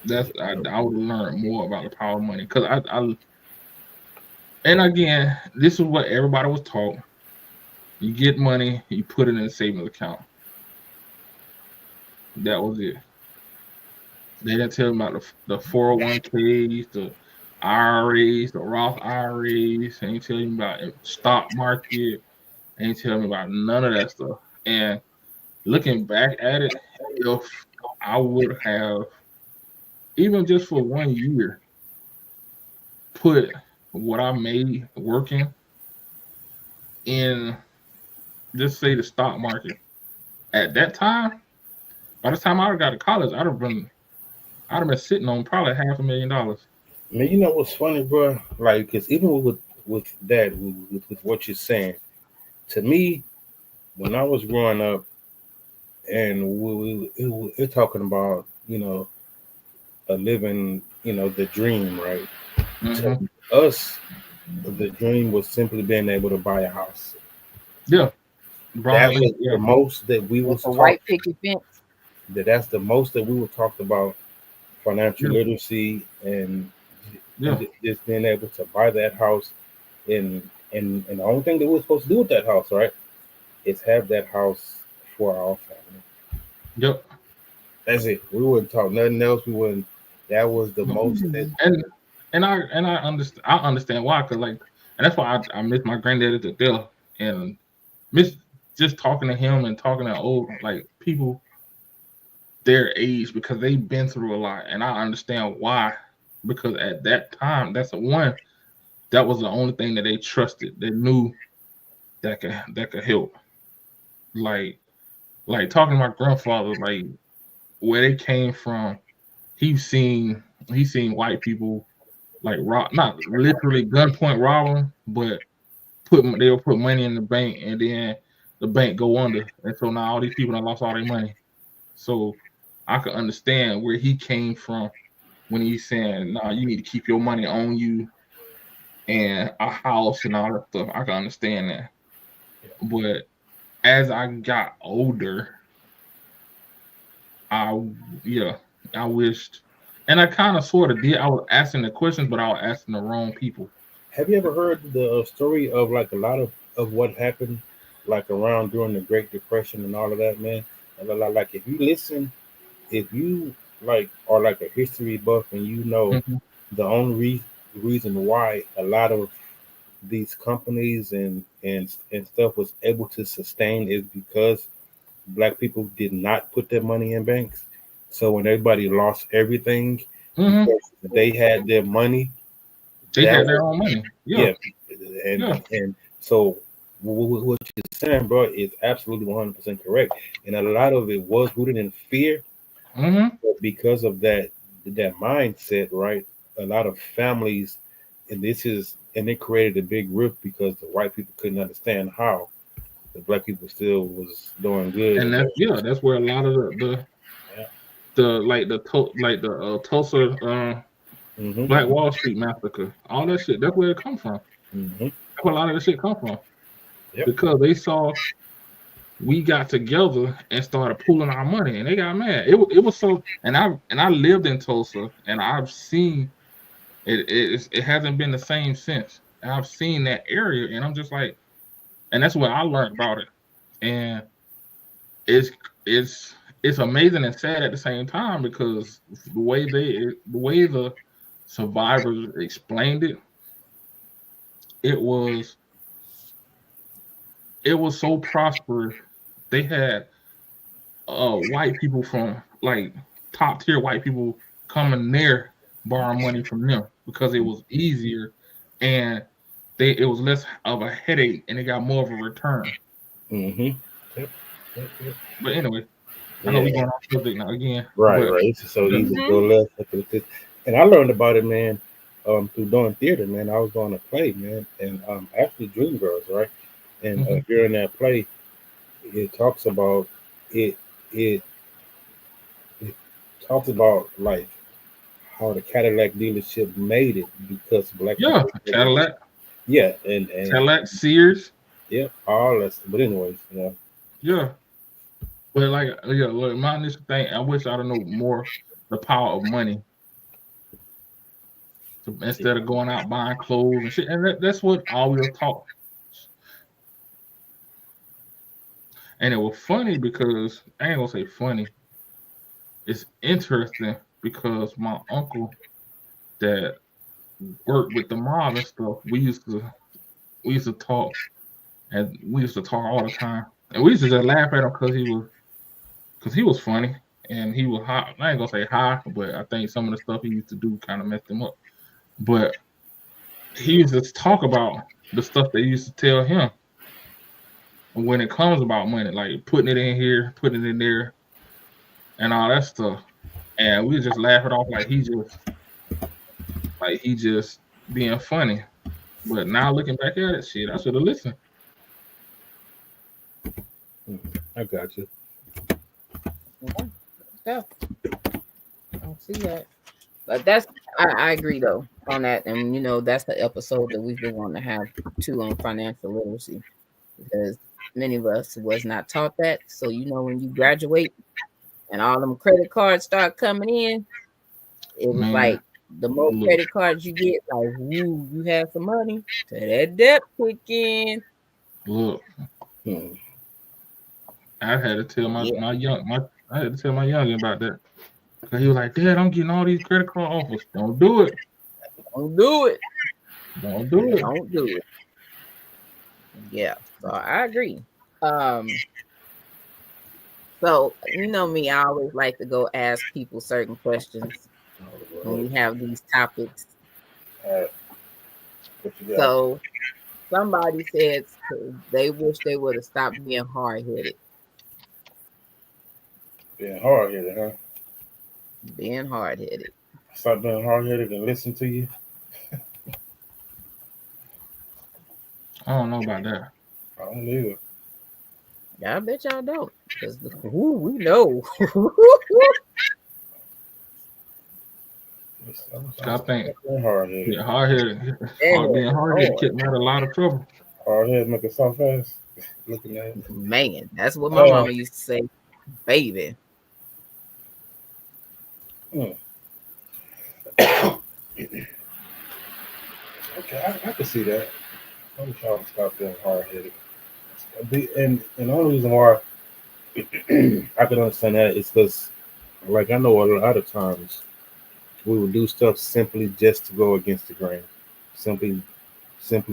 I would have learned more about the power of money because and again, this is what everybody was taught. You get money, you put it in a savings account. That was it. They didn't tell me about the 401ks, the IRAs, the Roth IRAs. They ain't tell me about stock market. They ain't tell me about none of that stuff. And looking back at it, if I would have, even just for 1 year, put what I made working in, just say the stock market at that time, by the time I got to college, I'd have been sitting on probably $500,000. Man, you know what's funny, bro? Like, because even with that, with what you're saying, to me, when I was growing up, and we're talking about, a living, the dream, right? Mm-hmm. To us, the dream was simply being able to buy a house. Yeah, That Brian, was yeah, the most that we With was a taught. white picket fence. That's the most that we were talked about financial yeah, literacy and yeah, just being able to buy that house. And the only thing that we're supposed to do with that house, right, is have that house for our family. yep. That's it. We wouldn't talk nothing else. We wouldn't. That was the most that. And I understand why, cause like, and that's why I miss my granddaddy to death, and miss just talking to him and talking to old like people their age because they've been through a lot, and I understand why. Because at that time, that was the only thing that they trusted, they knew that could help. Like talking to my grandfather, like where they came from, he's seen he's seen white people like rob, not literally gunpoint rob them, but they'll put money in the bank and then the bank go under, and so now all these people have lost all their money. So I could understand where he came from when he's saying, "Nah, you need to keep your money on you and a house and all that stuff." I can understand that, but as I got older, I yeah, I wished, and I kind of sort of did. I was asking the questions, but I was asking the wrong people. Have you ever heard the story of like a lot of what happened, like around during the Great Depression and all of that, man? Like if you listen, if you like are like a history buff and you know Hmm. the only reason why a lot of these companies and stuff was able to sustain is because black people did not put their money in banks. So when everybody lost everything Hmm. because they had their money, They that had was their own money. Yeah, yeah. yeah. And so what you're saying, bro, is absolutely 100% correct. And a lot of it was rooted in fear, Hmm. but because of that mindset, right? A lot of families, and it created a big rift because the white people couldn't understand how the black people still was doing good. And And that's where a lot of yeah. the Tulsa Hmm. Black Wall Street massacre, all that shit. That's where it come from. Hmm. That's where a lot of the shit come from Yep. because they saw we got together and started pooling our money, and they got mad. It was so, and I lived in Tulsa, and I've seen it. It hasn't been the same since. And I've seen that area, and I'm just like, and that's where I learned about it. and it's it's amazing and sad at the same time because the way the survivors explained it, it was it was so prosperous. They had white people from like top tier white people coming there borrowing money from them because it was easier and it was less of a headache and they got more of a return. Mm-hmm. Yep. Yep. Yep. But anyway, I know Yeah. we're going off subject now again. Right. But Right. It's just so yeah. easy to go left. And I learned about it, man, through doing theater, man. I was doing a play, man, and actually Dreamgirls, right? And Mhm. during that play, it talks about it. It it talks about like how the Cadillac dealership made it because black Yeah, people. Yeah, and Cadillac, Sears, yeah, all that. But anyways, yeah. yeah. But like, yeah, look, my initial thing, I wish I'd have known more the power of money instead of going out buying clothes and shit. And that's what all we were taught. And it was funny because I ain't gonna say funny. It's interesting because my uncle that worked with the mob and stuff, we used to talk and we used to talk all the time. And we used to just laugh at him because he was funny and he was high. I ain't gonna say high, but I think some of the stuff he used to do kind of messed him up. But he used to talk about the stuff they used to tell him when it comes about money, like putting it in here, putting it in there, and all that stuff. And we just laugh it off like he just being funny. But now looking back at it, shit, I should have listened. I got you. Yeah. I don't see that. But I agree though on that. And that's the episode that we've been wanting to have too on financial literacy. Because many of us was not taught that. So when you graduate and all them credit cards start coming in, it was Man, like the more look, credit cards you get, like you have some money to that debt kick in. look, Hmm. I had to tell Yeah. I had to tell my youngin about that. Cause he was like, Dad, I'm getting all these credit card offers. Don't do it. Don't do it. Don't do it. Don't do it. Yeah. So I agree. So me, I always like to go ask people certain questions when we have these topics. What you got? So somebody said they wish they would have stopped being hard-headed. Being hard headed, huh? Being hard-headed. Stop being hard headed and listen to you. I don't know about that. I don't either. Yeah, I bet y'all don't. Because we know. I think Being hard headed. being hard-headed kept me out of a lot of trouble. Hard headed make a soft ass. Looking at it. Man, that's what my mama used to say. Baby. Okay, I can see that. I wish y'all would stop being hard headed. And the only reason why I can understand that is because, like, I know a lot of times we would do stuff simply just to go against the grain, simply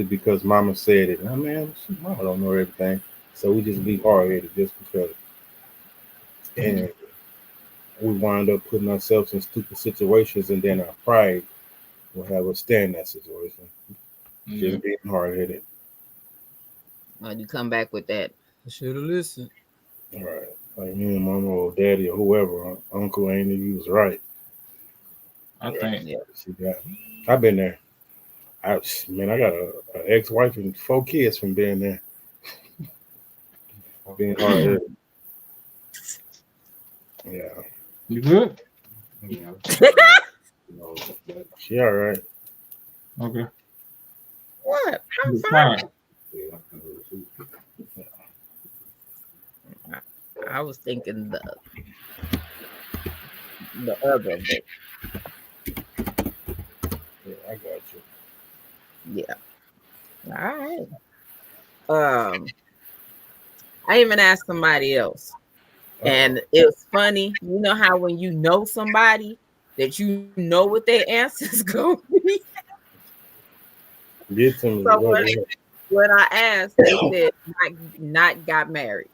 because Mama said it. Now, man, Mama don't know everything, so we just be hard headed just because. And we wind up putting ourselves in stupid situations, and then our pride will have us stay in that situation. Just being hard headed. You come back with that. I should have listened. All right. Like me and Mama or Daddy or whoever, Uncle ain't he was right. I think. Yeah. See that? I've been there. I got an ex-wife and 4 kids from being there. Being hard headed. Yeah. You good? She all right. Okay. What? I'm You're fine. fine. I was thinking the other, but Yeah, I got you. yeah. All right. I even asked somebody else. And it was funny. You know how when you know somebody that you know what their answer's going to be? Get to me. So when I asked, they said not got married.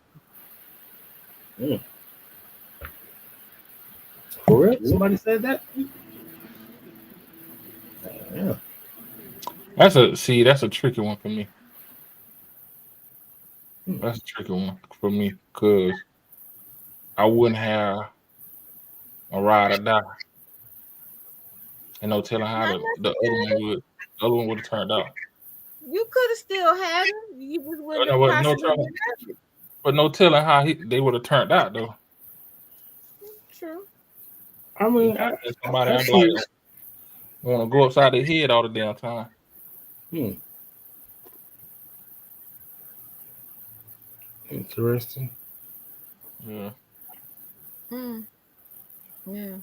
For real? Somebody said that? Yeah. That's a tricky one for me. That's a tricky one for me because I wouldn't have a ride or die, and no telling how the other one would have turned out. You could have still had him. You just wouldn't have No, possibly been married. but no telling how they would have turned out though. True. I mean, Somebody I I'd see. like want to go upside their head all the damn time. Interesting. Yeah. Yeah.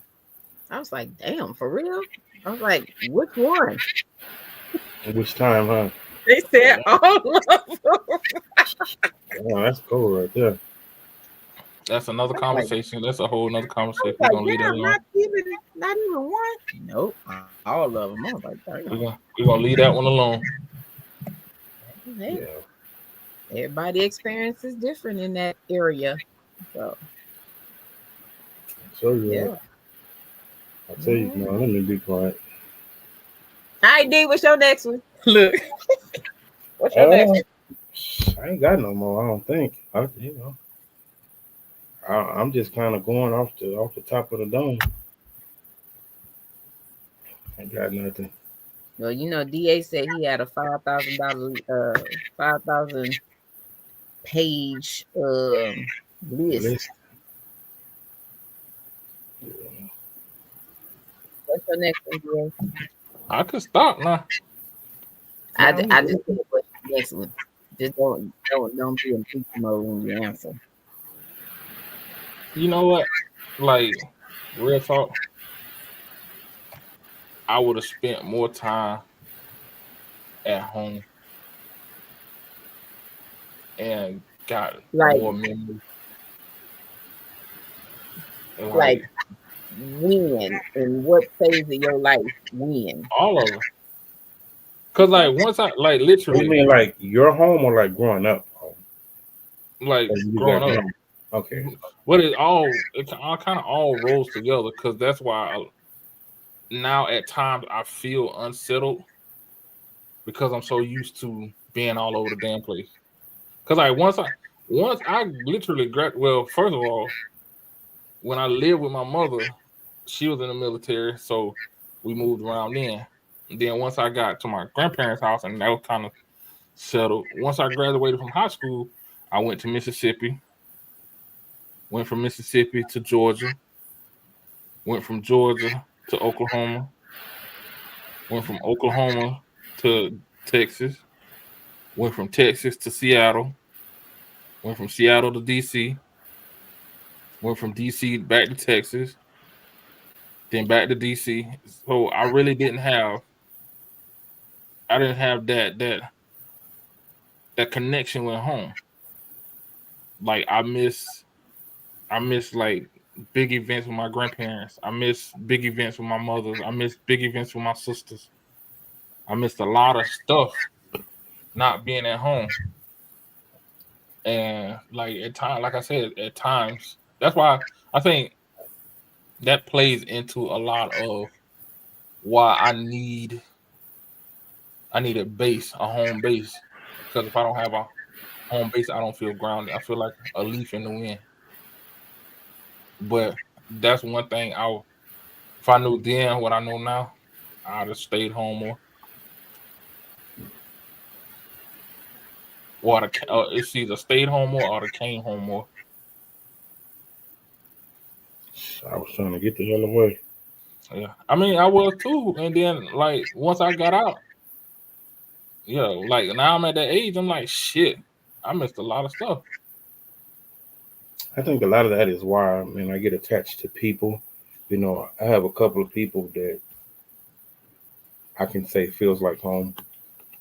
I was like, damn, for real? I was like, which one? Which time, huh? They said all of them. Oh, that's cool right there. That's another conversation. That's a whole nother conversation. We're Like, gonna leave that alone. not even one. Nope, all of them. I was like, We're gonna leave that one alone. Hey, everybody experience is different in that area. So yeah. I'll tell you, man, let me be quiet. All right, D, what's your next one? Look. What's your next one? I ain't got no more, I don't think. I'm just kind of going off the top of the dome. I got nothing. Well, you know, DA said he had a $5,000 page list. What's your next one, DA? I could stop now. I just think what's the next one. Just don't be in peace mode when you answer. You know what? Like, real talk, I would have spent more time at home and got more memories. Like when? In what phase of your life? When? All of them. Cause like once I like literally. You mean like your home or like growing up home? Like growing up. Okay. But it kind of all rolls together because that's why now at times I feel unsettled because I'm so used to being all over the damn place. Cause like once I literally well, first of all, when I lived with my mother, she was in the military, so we moved around then. And then once I got to my grandparents' house, and that was kind of settled. Once I graduated from high school, I went to Mississippi. Went from Mississippi to Georgia. Went from Georgia to Oklahoma. Went from Oklahoma to Texas. Went from Texas to Seattle. Went from Seattle to DC. Went from DC back to Texas. Then back to DC. So I really didn't have that connection with home. Like I miss like big events with my grandparents. I miss big events with my mothers. I miss big events with my sisters. I missed a lot of stuff not being at home. And like at times, like I said, at times, that's why I think that plays into a lot of why I need a base, a home base. Because if I don't have a home base, I don't feel grounded. I feel like a leaf in the wind. But that's one thing if I knew then what I know now, I'd have stayed home more. Or it's either stayed home more or came home more. I was trying to get the hell away. Yeah, I mean, I was too. And then, like, once I got out, like now I'm at that age, I'm like, shit, I missed a lot of stuff. I think a lot of that is why, I get attached to people. You know, I have a couple of people that I can say feels like home.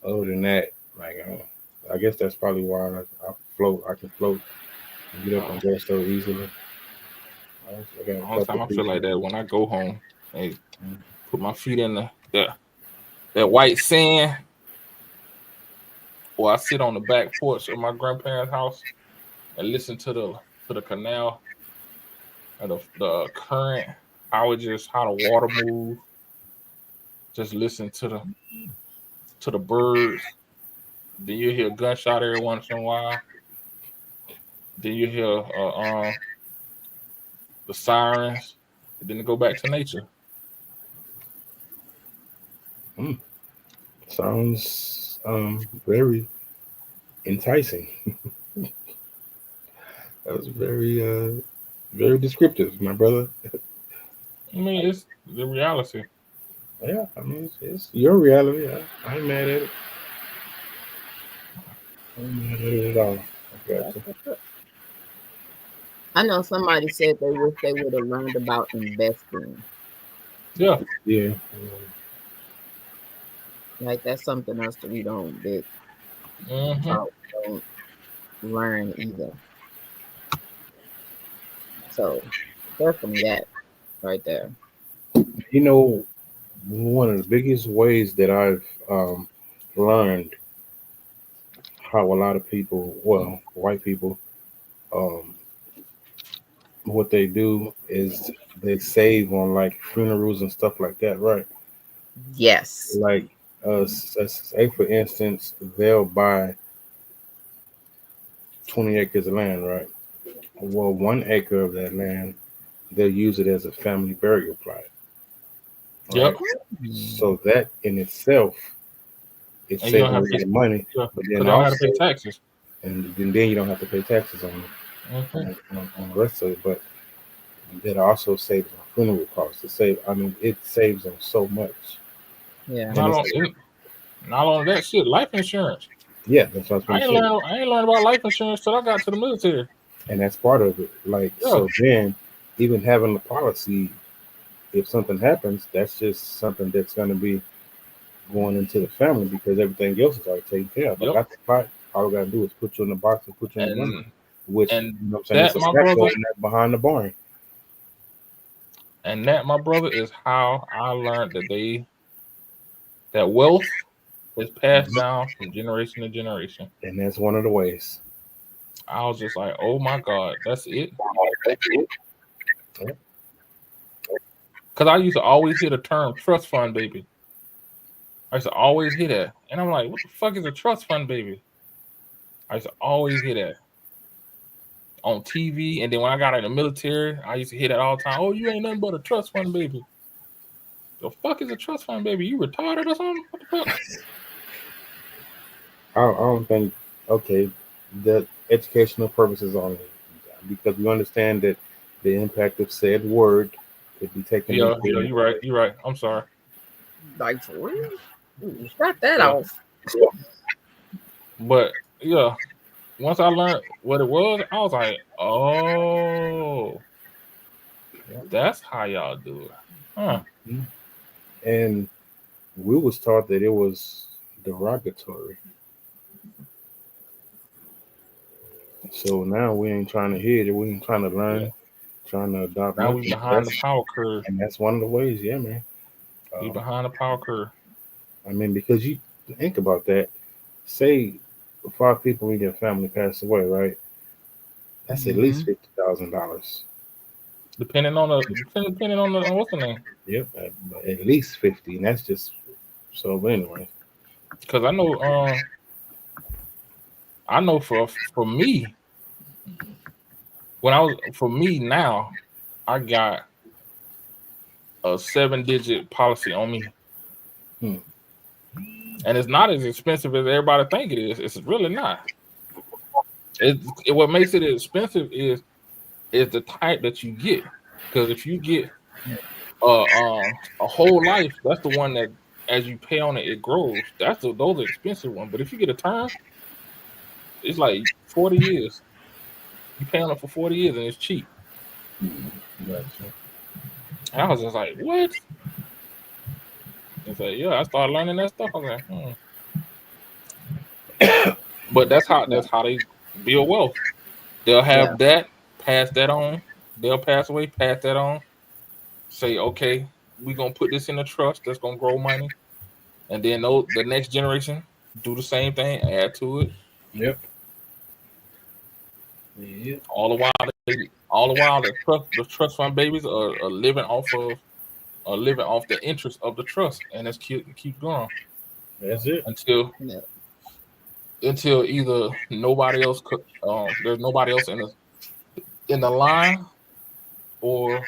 Other than that, like, I guess that's probably why float. I can float and get up and go so easily. I got a All the couple time I of feel pieces. like that when I go home. Hey, put my feet in that white sand, or I sit on the back porch of my grandparents' house and listen to the canal and the current, how the water moves. Just listen to the birds. Then you hear a gunshot every once in a while. Then you hear the sirens. And then you go back to nature. Sounds very enticing. That was very descriptive, my brother. I mean, it's the reality. Yeah, I mean it's your reality. I ain't mad at it. I ain't mad at it at all. I got you. I know somebody said they wish they would have learned about investing. Yeah. Yeah. Like that's something else that we don't big Mm-hmm. don't learn either. So definitely that right there. You know, one of the biggest ways that I've learned how a lot of people, well, white people, um, what they do is they save on like funerals and stuff like that, right? Yes. Like, say for instance, they'll buy 20 acres of land, right? Well, 1 acre of that land, they'll use it as a family burial plot, Yep. right? So that in itself, it's And you don't saving a have lot to, of money, because but they then don't have to also, pay taxes. and then you don't have to pay taxes on Mm-hmm. on the rest of it. But that also saves on funeral costs. I mean, it saves on so much, Yeah. and Not it's on not on that shit. Life insurance. yeah, that's what I was going to say, I ain't learned about life insurance till I got to the military. and that's part of it. Like, Yeah. so then, even having the policy, if something happens, that's just something that's going to be going into the family because everything else is already taken care of. I Yep. got the pot. All I got to do is put you in the box and put you in the ground, And which, and you know what I'm saying, it's that a my sack brother going that behind the barn. and that my brother is how I learned that wealth is passed down from generation to generation. And that's one of the ways. I was just like, oh my God, that's it. Yeah. Because I used to always hear the term trust fund baby. I used to always hear that. And I'm like, what the fuck is a trust fund baby? I used to always hear that on TV. And then when I got in the military, I used to hear that all the time. Oh, you ain't nothing but a trust fund baby. The fuck is a trust fund baby? You retarded or something? What the fuck? I don't think, okay, the educational purposes only, because we understand that the impact of said word could be taken Yeah, into. you're right. You're right. I'm sorry. Like for real? Ooh, shut that Yeah. off. But yeah, once I learned what it was, I was like, oh, that's how y'all do it. Huh. And we was taught that it was derogatory. So now we ain't trying to hear it. We ain't trying to Yeah. learn, trying to adopt Now we nothing. behind the power curve. And that's one of the ways, yeah, man. We behind the power curve. I mean, because you think about that. Say 5 people in your family pass away, right? That's at least $50,000. Depending on on what's the name? Yep, at least 50, and that's just so. But anyway, Because I know for me, for me now, I got a 7-digit policy on me. Hmm. And it's not as expensive as everybody think it is. It's really not. What makes it expensive is the type that you get. Because if you get a whole life, that's the one that as you pay on it, it grows. Those are expensive ones. But if you get a term, it's like 40 years. You pay on it for 40 years and it's cheap. Gotcha. And I was just like, what? It's like, yeah, I started learning that stuff. I was like, But that's how build wealth. They'll Yeah. have that, pass that on. They'll pass away, pass that on. Say, okay, we're gonna put this in a trust that's gonna grow money, and then the next generation do the same thing, add to it. Yep. Yep. All the while, the trust fund babies are living off the interest of the trust, and it's keep going That's it. until Yeah. either nobody else there's nobody else in the line, or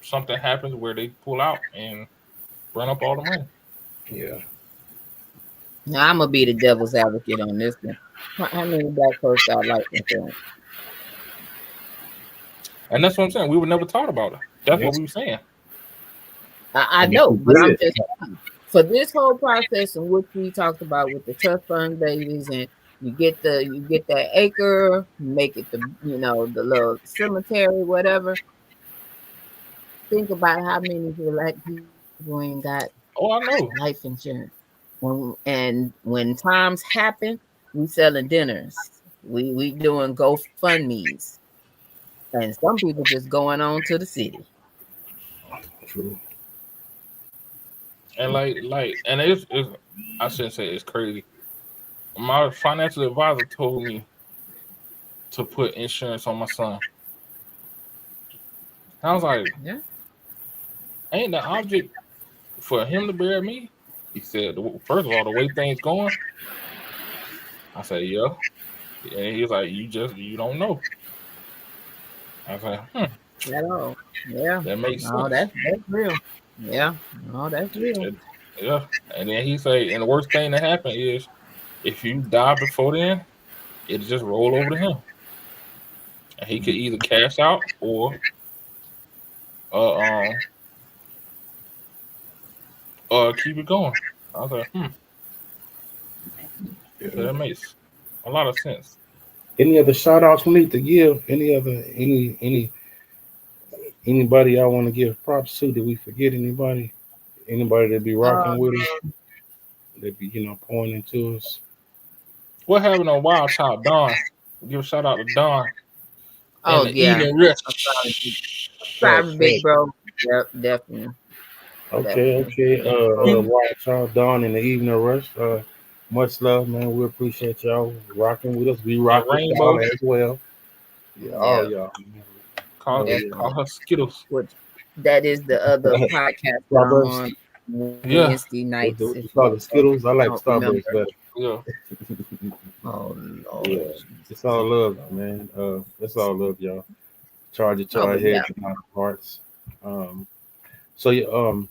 something happens where they pull out and run up all the money. Yeah. Now I'm gonna be the devil's advocate on this one. How many black folks got life insurance? And that's what I'm saying. We were never taught about it. That's Yep. what we were saying. I And if know, you but I'm did, just for this whole process in which we talked about with the trust fund babies, and you get that acre, make it the the little cemetery, whatever. Think about how many black people ain't got Oh, I know. life insurance. When times happen, we selling dinners. We doing GoFundMe's, and some people just going on to the city. true. And and it's I shouldn't say it's crazy. My financial advisor told me to put insurance on my son. I was like, Yeah. ain't the object for him to bury me? He said, first of all, the way things going. I said, yeah. And he was like, you don't know. I was like, At all. Yeah. that makes No, sense. that's real. Yeah. No, that's real. Yeah. And then he said, and the worst thing that happen is if you die before then, it'll just roll over to him. And he could either cash out or keep it going. I was like, Yeah. So that makes a lot of sense. Any other shout outs we need to give? Anybody I want to give props to? Did we forget anybody? Anybody that be rocking with us? That be pointing to us? What happened on Wild Child Don? Give a shout out to Don. Oh And the yeah. evening rush. Sorry, big bro. Yep, definitely. Okay. Wild Child Dawn in the evening rush. Much love, man. We appreciate y'all rocking with us. We rock with y'all Rainbow. as well. Yeah, all y'all. Call her Skittles. Which that is the other podcast that I'm on Wednesday nights. What you call it, Skittles? I like Starburst better. Yeah. Oh Lord. Yeah. It's all love, man. It's all love, y'all. Charge it to our heads and our hearts. So y'all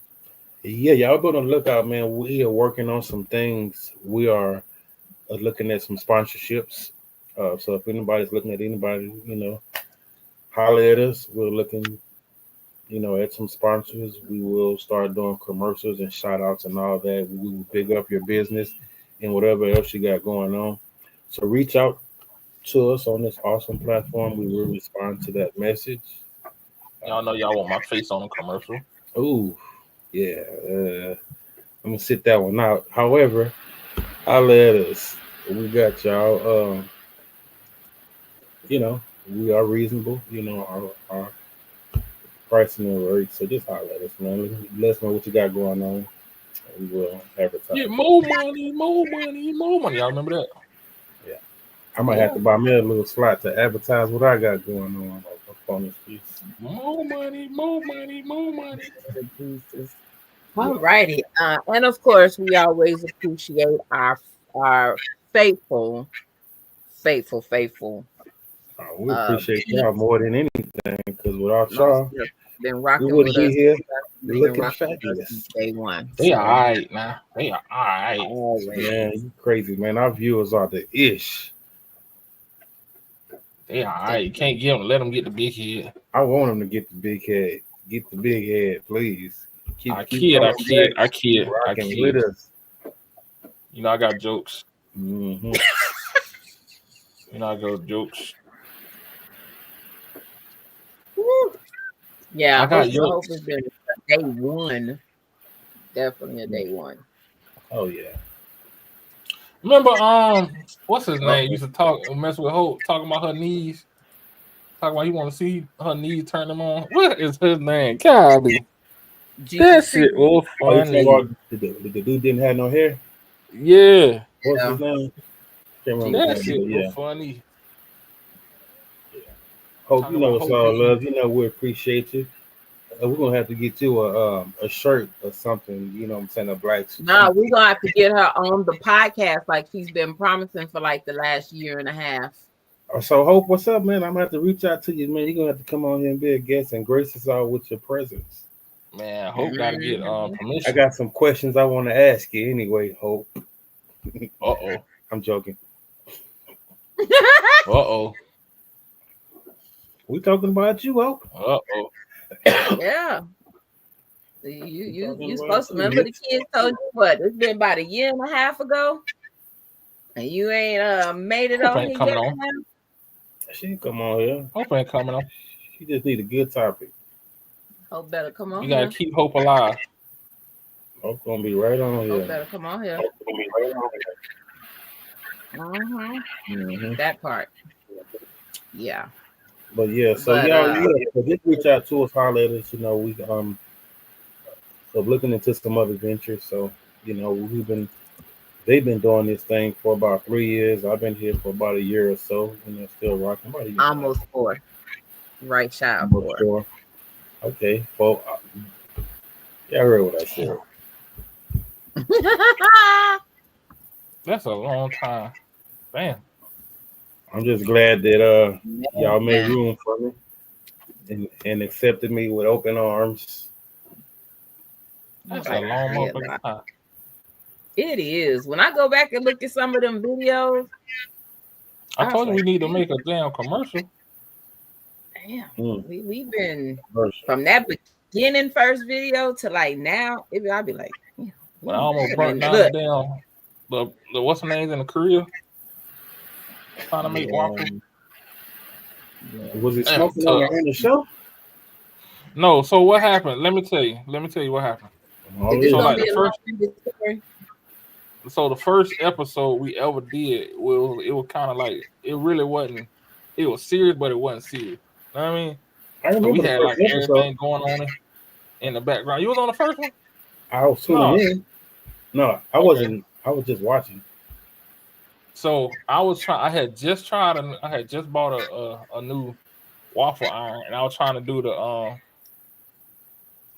be on the lookout, man. We are working on some things. We are looking at some sponsorships. So if anybody's looking at anybody, holler at us. We're looking, at some sponsors. We will start doing commercials and shout outs and all that. We will pick up your business and whatever else you got going on. So reach out to us on this awesome platform. We will respond to that message. Y'all know y'all want my face on a commercial. Oh, yeah. I'm gonna sit that one out. However, holler at us. We got y'all. We are reasonable. Our pricing and rates. So just holler at us, man. Let us know what you got going on. We will advertise. Yeah, more money. Y'all remember that? Yeah. I might have to buy me a little slot to advertise what I got going on this piece. More money. All righty. And of course, we always appreciate our faithful. We appreciate y'all more than anything, because without y'all, been rocking we wouldn't with be us. here looking fabulous. Day one. They all right now. They are all right. Always. Man, you crazy, man. Our viewers are the ish. They all right. You can't let them get the big head. I want them to get the big head. Get the big head, please. I kid. Rocking with us. I got jokes. Mm-hmm. I got jokes. Woo. Yeah, I got hope it's been a day one. Definitely a day one. Oh yeah. Remember, what's his name? Used to mess with Hope, talking about her knees. Talking about he want to see her knees turn them on. What is his name? Golly, that shit was funny. The dude didn't have no hair. Yeah, What's his name? Can't remember that his name, shit but was funny. Hope you know it's all love. You know we appreciate you. We're gonna have to get you a shirt or something. You know what I'm saying, a black. No, we're gonna have to get her on the podcast like she's been promising for like the last year and a half. So Hope, what's up, man? I'm gonna have to reach out to you, man. You're gonna have to come on here and be a guest and grace us all with your presence. Man, Hope gotta get permission. I got some questions I want to ask you anyway, Hope. I'm joking. We talking about you, Hope. Yeah. You supposed to remember the kids told you what? It's been about a year and a half ago, and you ain't made it on here yet. She ain't come on here. Hope ain't coming on. She just need a good topic. Hope better come on. You gotta keep Hope alive. Hope gonna be right on here. Hope better come on here. That part. Yeah. But yeah, so y'all just reach out to us, holler at us. You know, we so looking into some other ventures. So you know, they've been doing this thing for about 3 years. I've been here for about a year or so, and they're still rocking. Almost 4. Right, child. 4. Okay, well, yeah, I heard what I said. That's a long time. Damn. I'm just glad that y'all made room for me and accepted me with open arms. That's a long time. It is. When I go back and look at some of them videos, I told you we need to make a damn commercial. Damn, we've been from that beginning first video to like now. I'll be like, I almost burnt down the what's the names in the Korea trying to make waffles. Was it smoking on the show? No. So what happened? Let me tell you what happened. So like the first episode we ever did, it was kind of like it really wasn't. It was serious, but it wasn't serious. You know what I mean? I remember we had like everything going on in the background. You was on the first one? I was tuning in. No, I wasn't. I was just watching. So I was trying. I had just bought a new waffle iron, and I was trying to do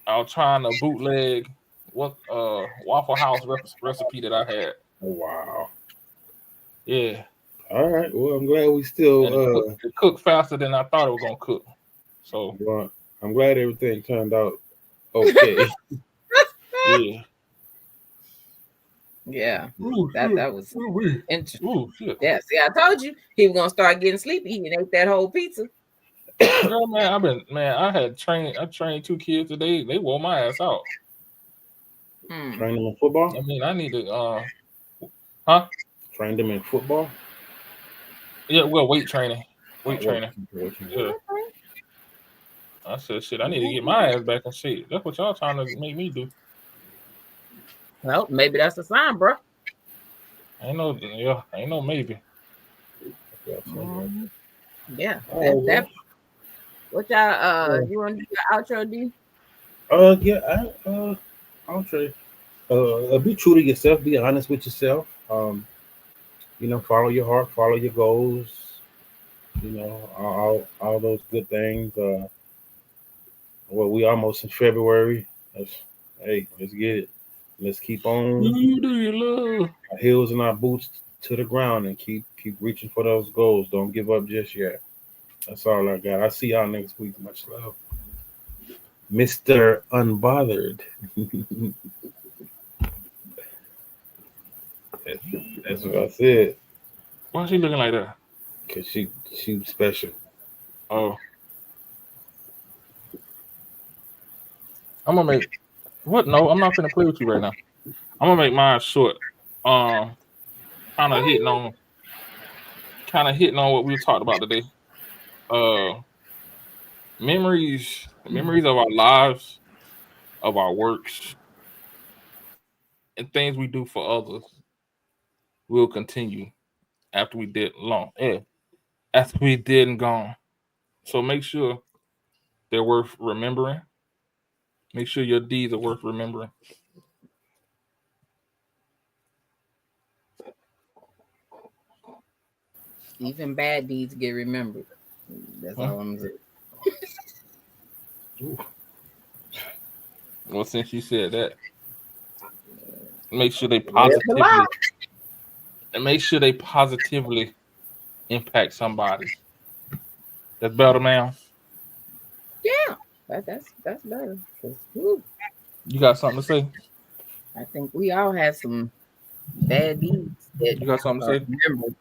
I was trying to bootleg Waffle House recipe that I had. Oh, wow. Yeah. All right. Well, I'm glad we still it cooked faster than I thought it was gonna cook. So I'm glad everything turned out okay. Yeah. Yeah. That was interesting. Yeah. See, I told you he was gonna start getting sleepy. He ate that whole pizza. Girl, I trained 2 kids today. They wore my ass out. Train them in football? I mean, I need to train them in football? Yeah, well, weight training. Yeah. I said, shit, I need to get my ass back in shape. That's what y'all trying to make me do. Well, maybe that's a sign, bro. Ain't no maybe. Yeah. That what y'all you want to do your outro, D? Outro. Be true to yourself, be honest with yourself. You know, follow your heart, follow your goals, you know, all those good things. Well, we almost in February. Let's get it. Let's keep on our heels and our boots to the ground and keep reaching for those goals. Don't give up just yet. That's all I got. I'll see y'all next week. Much love. Mr. Unbothered. That's what I said. Why is she looking like that? Because she special. Oh. I'm gonna make what? No, I'm not gonna play with you right now. I'm gonna make mine short. Kind of hitting on what we talked about today. Memories of our lives, of our works, and things we do for others. we'll continue after we did after we did and gone. So make sure they're worth remembering. Make sure your deeds are worth remembering. Even bad deeds get remembered. That's all I'm saying. Well, since you said that, make sure they positively impact somebody. That's better, ma'am. Yeah, that's better. You got something to say? I think we all had some bad deeds that You got something to say? remembered,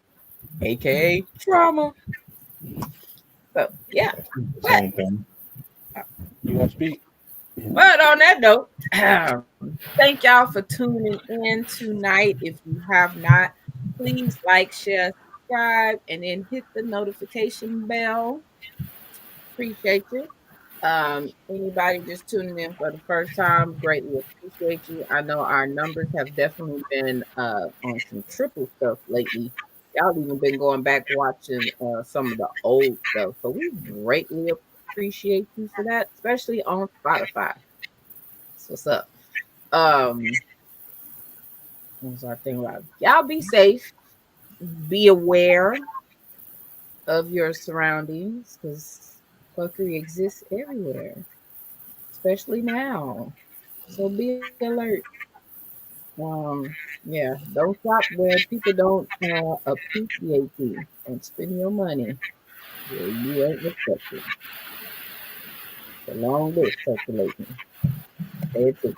aka trauma. So yeah. Same thing. You want to speak? But on that note, thank y'all for tuning in tonight. If you have not, please like, share, subscribe, and then hit the notification bell. Appreciate you. Anybody just tuning in for the first time, greatly appreciate you. I know our numbers have definitely been on some triple stuff lately. Y'all even been going back watching some of the old stuff. So we greatly appreciate you for that, especially on Spotify. That's what's up. What was our thing about? Y'all be safe. Be aware of your surroundings because fuckery exists everywhere, especially now. So be alert. Yeah, don't shop where people don't appreciate you and spend your money where you ain't respected. It's a long list circulating. It's a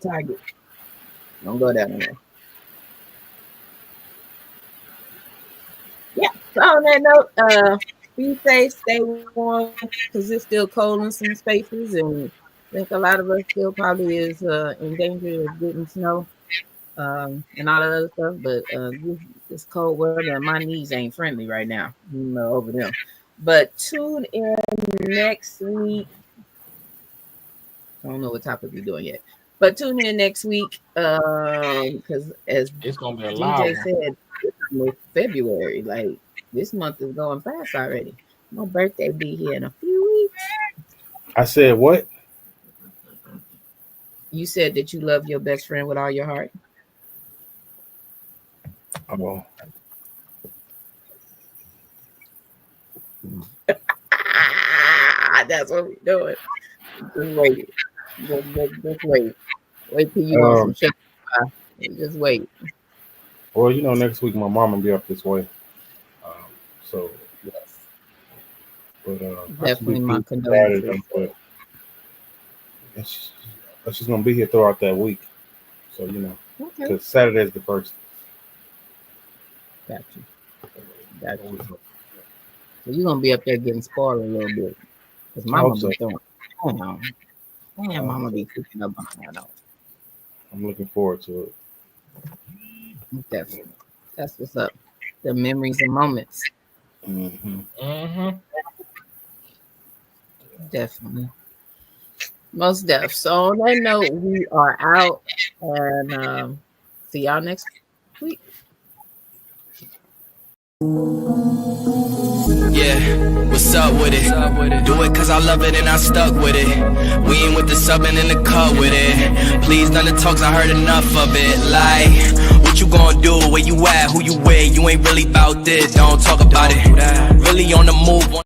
Target. Don't go down there. Yeah. So on that note, be safe, stay warm, because it's still cold in some spaces, and I think a lot of us still probably is in danger of getting snow and all that other stuff. But this cold weather, and my knees ain't friendly right now, over them. But tune in next week. I don't know what topic we're doing yet, but tune in next week because as It's gonna be a DJ loud said, it's February. Like this month is going fast already. My birthday be here in a few weeks. I said what? You said that you love your best friend with all your heart. Oh. That's what we're doing. Just wait. Just wait. Wait till you want some sugar. Just wait. Well, next week my mom will be up this way. So yes. But definitely my condolences. But she's gonna be here throughout that week. So because Saturday is the first. Got you. So you're gonna be up there getting spoiled a little bit. Because mama be throwing. Oh no. Yeah, mama be cooking up behind. I'm looking forward to it. Definitely. That's what's up. The memories and moments. Mm-hmm. Mm-hmm. Definitely. Most def. So on that note, we are out and see y'all next week. Yeah, what's up with it? Do it cause I love it and I stuck with it. We ain't with the subbing in the cut with it. Please, none of the talks, I heard enough of it. Like, what you gonna do? Where you at? Who you with? You ain't really about this. Don't talk about it. Really on the move.